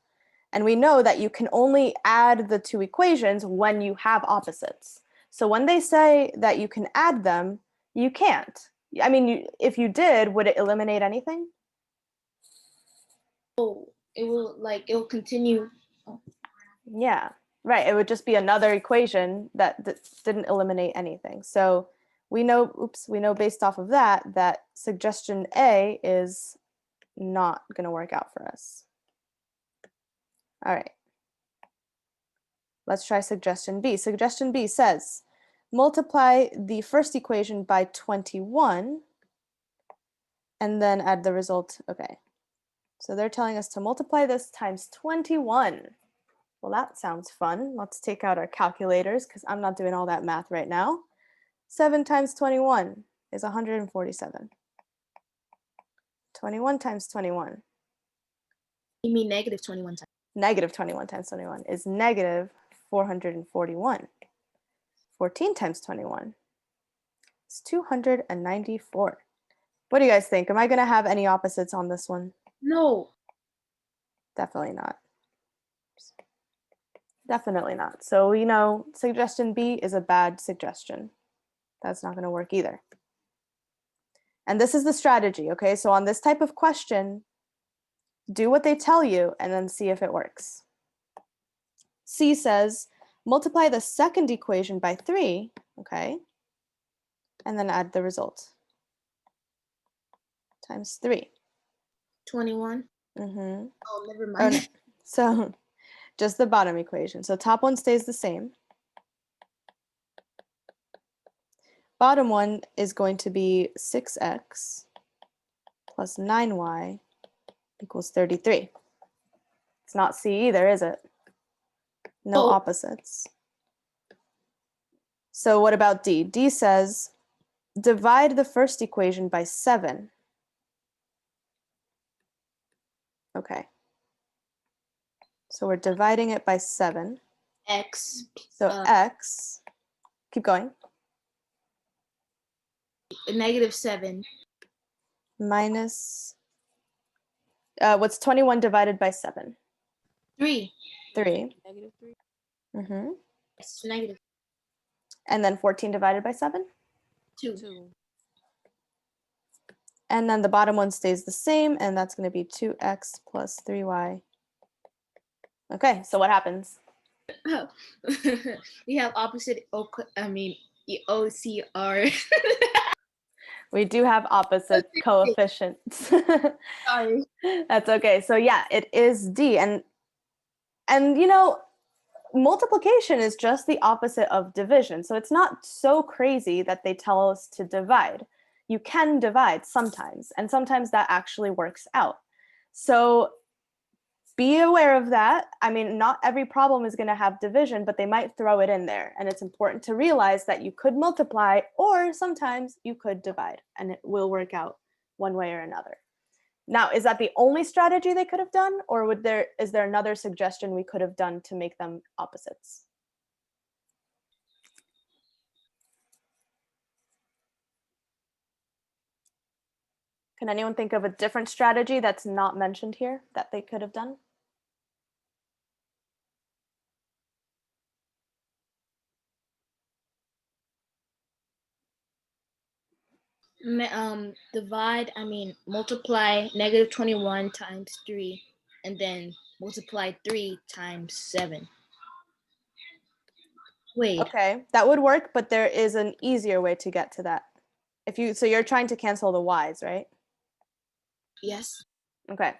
And we know that you can only add the two equations when you have opposites. So when they say that you can add them, you can't. I mean, if you did, would it eliminate anything? Oh, it'll continue. Yeah, right. It would just be another equation that didn't eliminate anything. So we know, we know based off of that, that suggestion A is not going to work out for us. All right. Let's try suggestion B. Suggestion B says, multiply the first equation by 21 and then add the result. Okay, so they're telling us to multiply this times 21. Well, that sounds fun. Let's take out our calculators because I'm not doing all that math right now. 7 times 21 is 147. 21 times 21. You mean negative 21 times? Negative 21 times 21 is negative 441. 14 times 21 is 294. What do you guys think? Am I going to have any opposites on this one? No. Definitely not. Definitely not. So we know suggestion B is a bad suggestion. That's not going to work either. And this is the strategy, okay? So on this type of question, do what they tell you and then see if it works. C says, multiply the second equation by 3, okay? And then add the result. Times 3. 21. Mm-hmm. Oh, never Oh, mind. no. So just the bottom equation. So top one stays the same. Bottom one is going to be 6x plus 9y equals 33. It's not C either, is it? No Oh. opposites. So what about D? D says, divide the first equation by 7. Okay. So we're dividing it by 7. X. So x, keep going, Negative 7. minus, what's 21 divided by 7? 3. 3. Negative 3. Mm-hmm. It's negative And then 14 divided by 7? 2. 2. And then the bottom one stays the same, and that's going to be 2x plus 3y. Okay, so what happens? Oh. We have opposite OCR. We do have opposite coefficients. Sorry. That's okay. So yeah, it is D. And you know, multiplication is just the opposite of division. So it's not so crazy that they tell us to divide. You can divide sometimes, and sometimes that actually works out. So be aware of that. I mean, not every problem is going to have division, but they might throw it in there. And it's important to realize that you could multiply, or sometimes you could divide, and it will work out one way or another. Now, is that the only strategy they could have done, or is there another suggestion we could have done to make them opposites? Can anyone think of a different strategy that's not mentioned here that they could have done? Multiply negative 21 times 3, and then multiply 3 times 7. Wait. Okay, that would work, but there is an easier way to get to that. So you're trying to cancel the y's, right? Yes. Okay.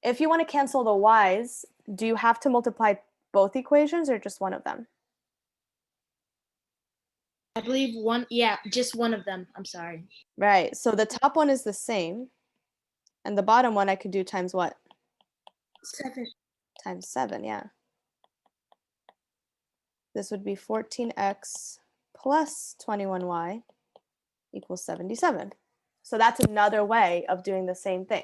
If you want to cancel the y's, do you have to multiply both equations or just one of them? I believe one, yeah, just one of them. I'm sorry. Right, so the top one is the same, and the bottom one I could do times what? 7. Times 7, yeah. This would be 14x plus 21y equals 77. So that's another way of doing the same thing.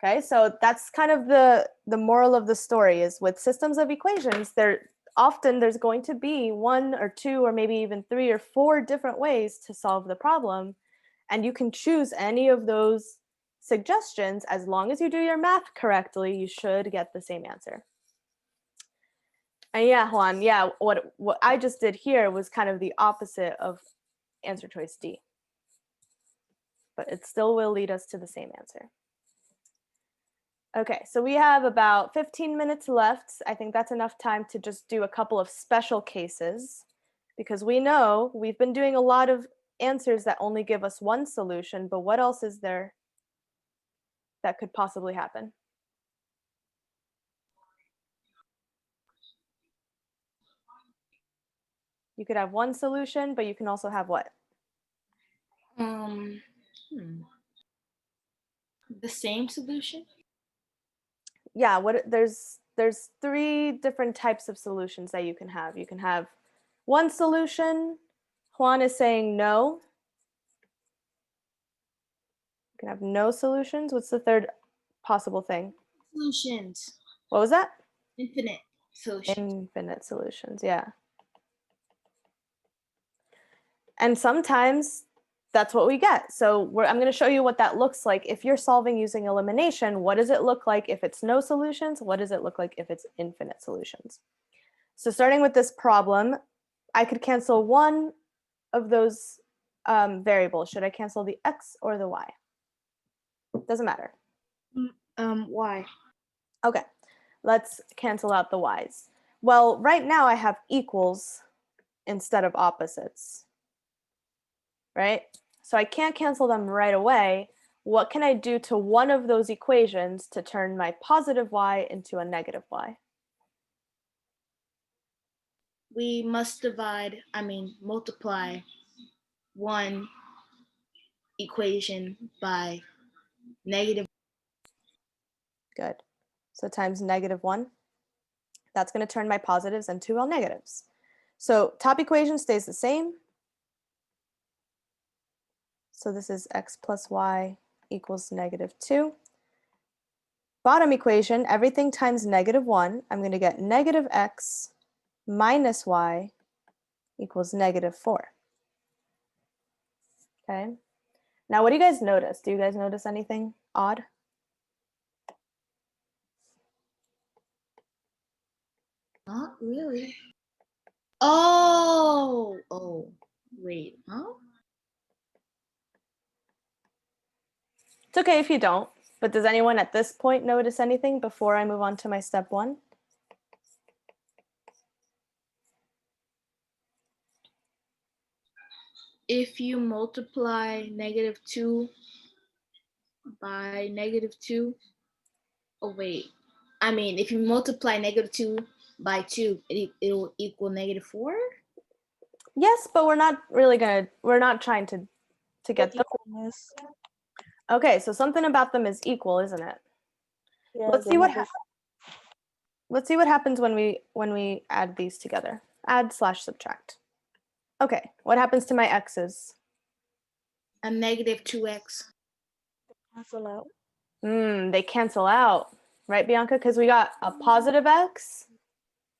Okay, so that's kind of the moral of the story is with systems of equations, there's going to be 1 or 2 or maybe even 3 or 4 different ways to solve the problem. And you can choose any of those suggestions. As long as you do your math correctly, you should get the same answer. And yeah, Juan, yeah, what I just did here was kind of the opposite of answer choice D. But it still will lead us to the same answer. Okay, so we have about 15 minutes left. I think that's enough time to just do a couple of special cases because we know we've been doing a lot of answers that only give us one solution, but what else is there that could possibly happen? You could have one solution, but you can also have what? The same solution? Yeah, there's 3 different types of solutions that you can have. You can have one solution. Juan is saying no. You can have no solutions. What's the third possible thing? Solutions. What was that? Infinite solutions. Infinite solutions, yeah. And sometimes that's what we get. So I'm going to show you what that looks like. If you're solving using elimination, what does it look like if it's no solutions? What does it look like if it's infinite solutions? So starting with this problem, I could cancel one of those variables. Should I cancel the x or the y? Doesn't matter. Why? Okay, let's cancel out the y's. Well, right now I have equals instead of opposites, right? So I can't cancel them right away. What can I do to one of those equations to turn my positive y into a negative y? We must multiply one equation by negative. Good. So times -1. That's going to turn my positives into all negatives. So top equation stays the same. So this is x plus y equals -2. Bottom equation, everything times -1. I'm going to get negative x minus y equals -4. Okay. Now, what do you guys notice? Do you guys notice anything odd? Not really. Oh, wait, huh? It's okay if you don't, but does anyone at this point notice anything before I move on to my step 1? If you multiply -2 by -2, oh wait, if you multiply -2 by 2, it'll equal -4? Yes, but we're not trying to get them. Equalness. Okay, so something about them is equal, isn't it? Yeah, Let's see what happens when we add these together. Add/subtract. Okay, what happens to my x's? A -2x. cancel out. They cancel out, right, Bianca? Because we got a positive x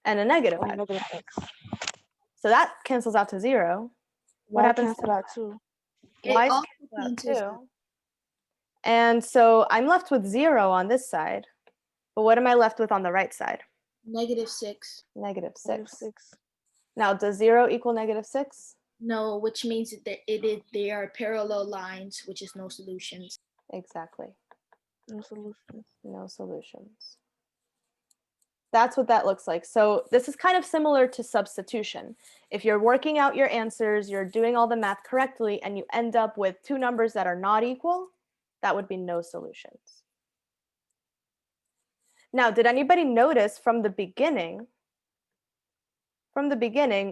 and a negative Or x. negative x. So that cancels out to 0. What Y happens cancel out too. y also cancel out cancels too. And so I'm left with 0 on this side. But what am I left with on the right side? -6. -6. Now, does 0 equal -6? No, which means that they are parallel lines, which is no solutions. Exactly. No solution. No solutions. That's what that looks like. So this is kind of similar to substitution. If you're working out your answers, you're doing all the math correctly, and you end up with 2 numbers that are not equal, that would be no solutions. Now, did anybody notice from the beginning,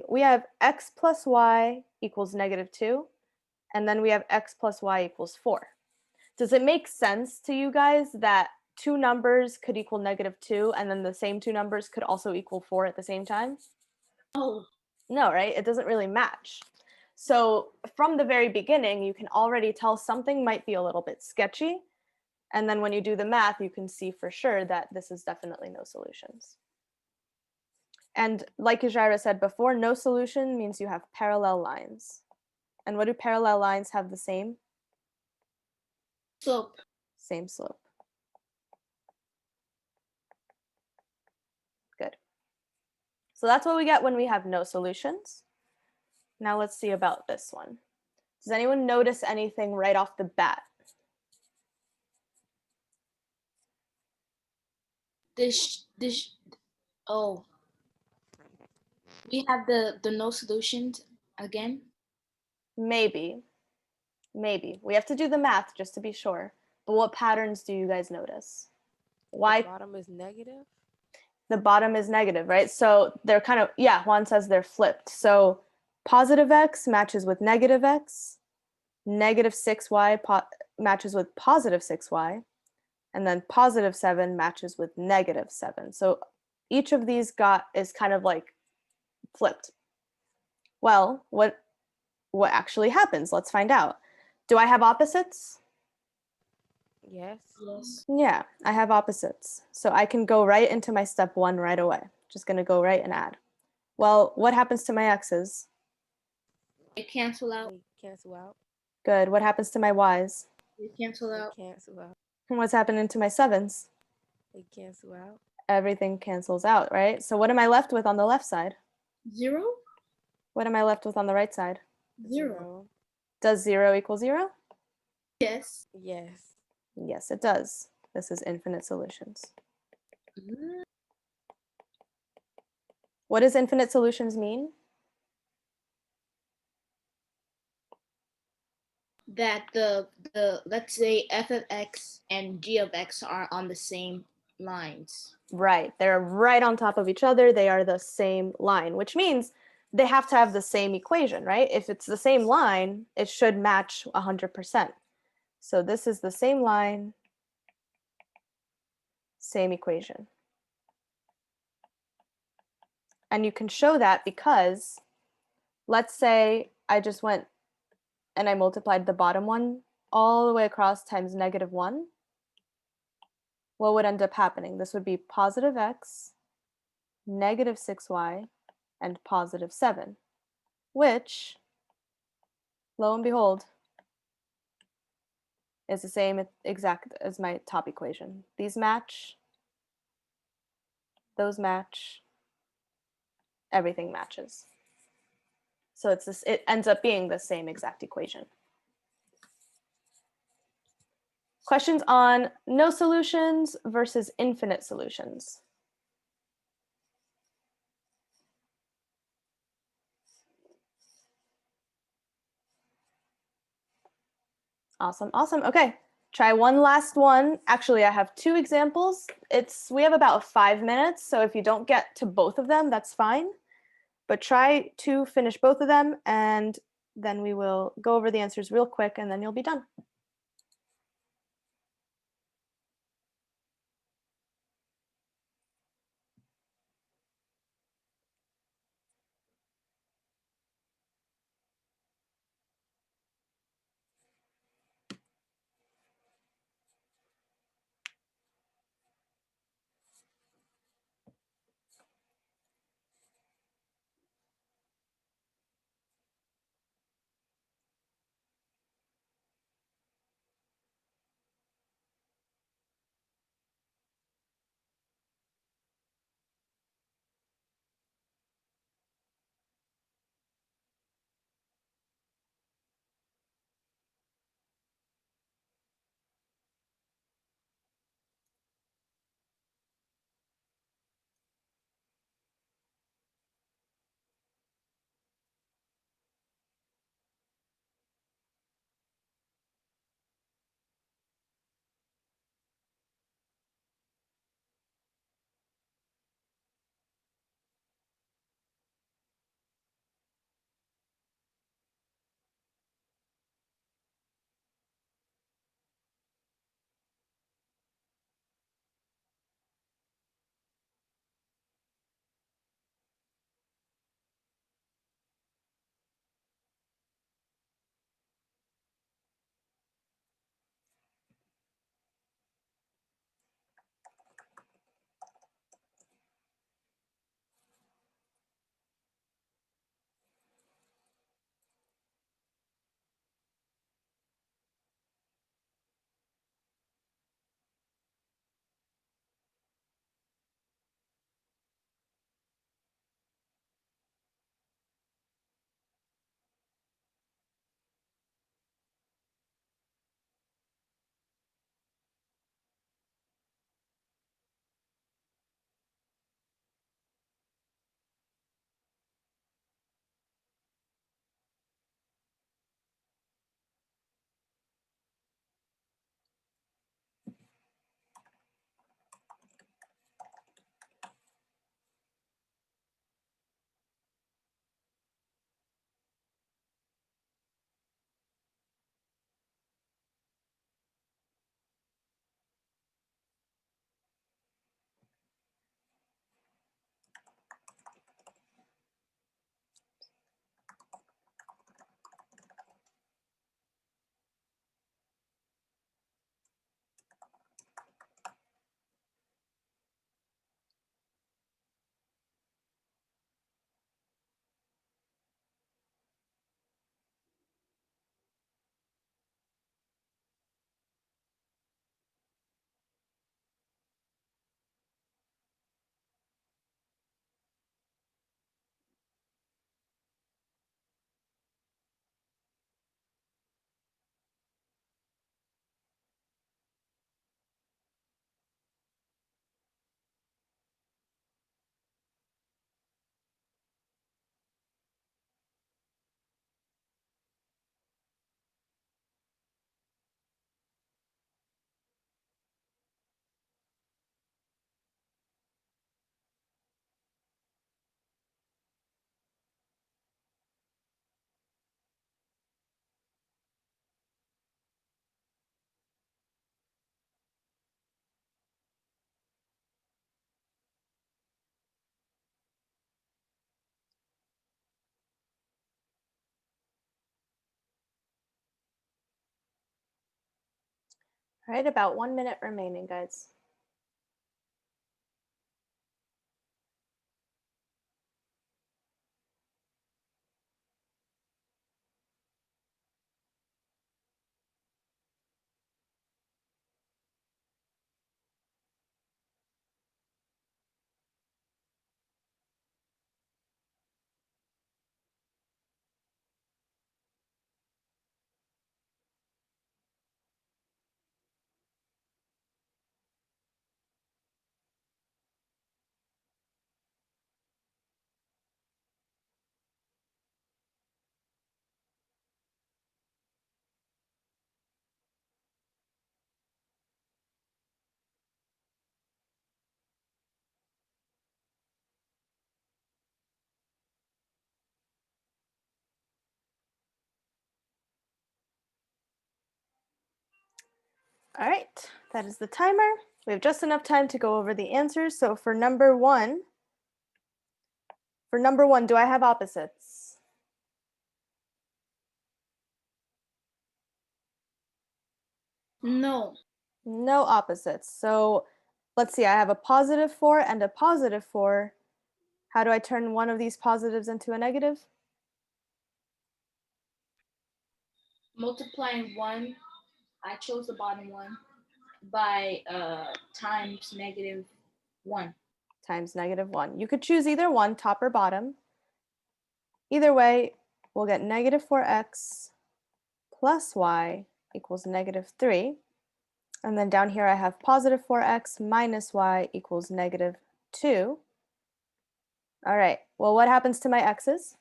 we have x plus y equals -2, and then we have x plus y equals 4. Does it make sense to you guys that two numbers could equal -2, and then the same two numbers could also equal 4 at the same time? Oh, No, right? It doesn't really match. So from the very beginning, you can already tell something might be a little bit sketchy. And then when you do the math, you can see for sure that this is definitely no solutions. And like Ijara said before, no solution means you have parallel lines. And what do parallel lines have the same? slope. Same slope. Good. So that's what we get when we have no solutions. Now let's see about this one. Does anyone notice anything right off the bat? Oh, we have the no solutions again. Maybe. We have to do the math just to be sure. But what patterns do you guys notice? Why? The bottom is negative. The bottom is negative, right? So they're kind of, yeah, Juan says they're flipped. So positive x matches with negative x, negative 6y matches with positive 6y, and then positive 7 matches with negative 7. So each of these is kind of like flipped. Well, what actually happens? Let's find out. Do I have opposites? Yes. Yes. Yeah, I have opposites. So I can go right into my step 1 right away. Just going to go right and add. Well, what happens to my x's? They cancel out. They cancel out. Good. What happens to my y's? They cancel They out. cancel out. And what's happening to my 7s? They cancel out. Everything cancels out, right? So what am I left with on the left side? 0. What am I left with on the right side? 0. Does 0 equal 0? Yes. Yes. Yes, it does. This is infinite solutions. What does infinite solutions mean? That the let's say f of x and g of x are on the same lines. Right. They're right on top of each other. They are the same line, which means they have to have the same equation, right? If it's the same line, it should match 100%. So this is the same line, same equation. And you can show that because let's say I just went and I multiplied the bottom one all the way across times -1. What would end up happening? This would be positive x, negative 6y, and positive 7, which, lo and behold, is the same exact as my top equation. These match, those match, everything matches. So it ends up being the same exact equation. Questions on no solutions versus infinite solutions? Awesome, awesome. Okay, try one last one. Actually, I have 2 examples. We have about 5 minutes, so if you don't get to both of them, that's fine. But try to finish both of them, and then we will go over the answers real quick, and then you'll be done. All right, about 1 minute remaining, guys. All right, that is the timer. We have just enough time to go over the answers. So for number one, do I have opposites? No. No opposites. So let's see, I have a +4 and a +4. How do I turn one of these positives into a negative? Multiplying 1, I chose the bottom one, by times -1. Times -1. You could choose either one, top or bottom. Either way, we'll get -4x plus y equals -3. And then down here I have +4x minus y equals -2. All right, well, what happens to my x's?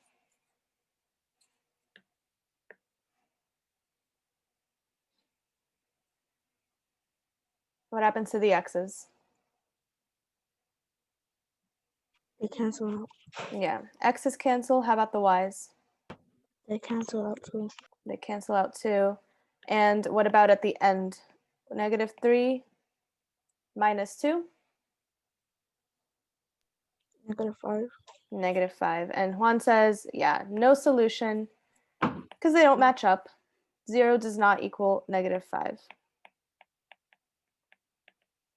What happens to the x's? They cancel out. Yeah, x's cancel. How about the y's? They cancel out too. They cancel out too. And what about at the end? -3 minus 2? -5. -5. And Juan says, yeah, no solution because they don't match up. 0 does not equal -5.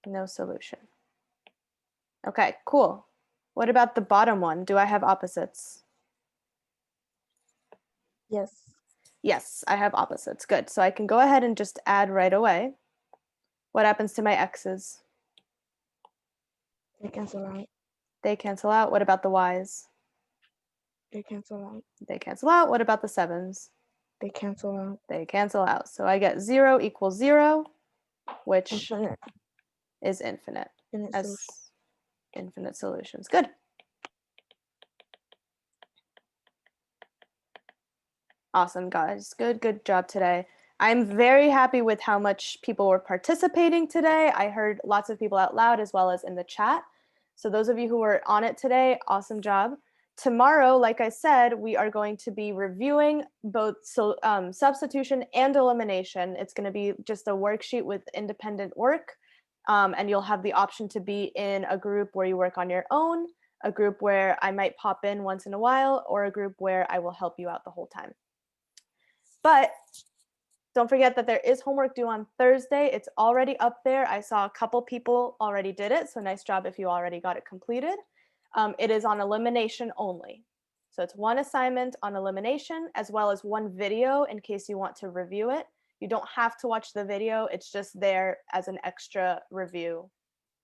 No solution. Okay, cool. What about the bottom one? Do I have opposites? Yes. Yes, I have opposites. Good. So I can go ahead and just add right away. What happens to my x's? They cancel out. They cancel out. What about the y's? They cancel out. They cancel out. What about the 7s? They cancel out. They cancel out. So I get 0 equals 0, which Infinite. is infinite. Infinite As solution. infinite solutions. Good. Awesome, guys. Good job today. I'm very happy with how much people were participating today. I heard lots of people out loud as well as in the chat. So those of you who were on it today, awesome job. Tomorrow, like I said, we are going to be reviewing both substitution and elimination. It's going to be just a worksheet with independent work. And you'll have the option to be in a group where you work on your own, a group where I might pop in once in a while, or a group where I will help you out the whole time. But don't forget that there is homework due on Thursday. It's already up there. I saw a couple people already did it, so nice job if you already got it completed. It is on elimination only. So it's one assignment on elimination as well as one video in case you want to review it. You don't have to watch the video. It's just there as an extra review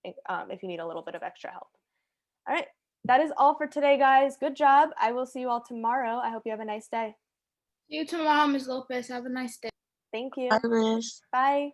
if you need a little bit of extra help. All right, that is all for today, guys. Good job. I will see you all tomorrow. I hope you have a nice day. See you tomorrow, Ms. Lopez. Have a nice day. Thank you. Bye, Liz. Bye.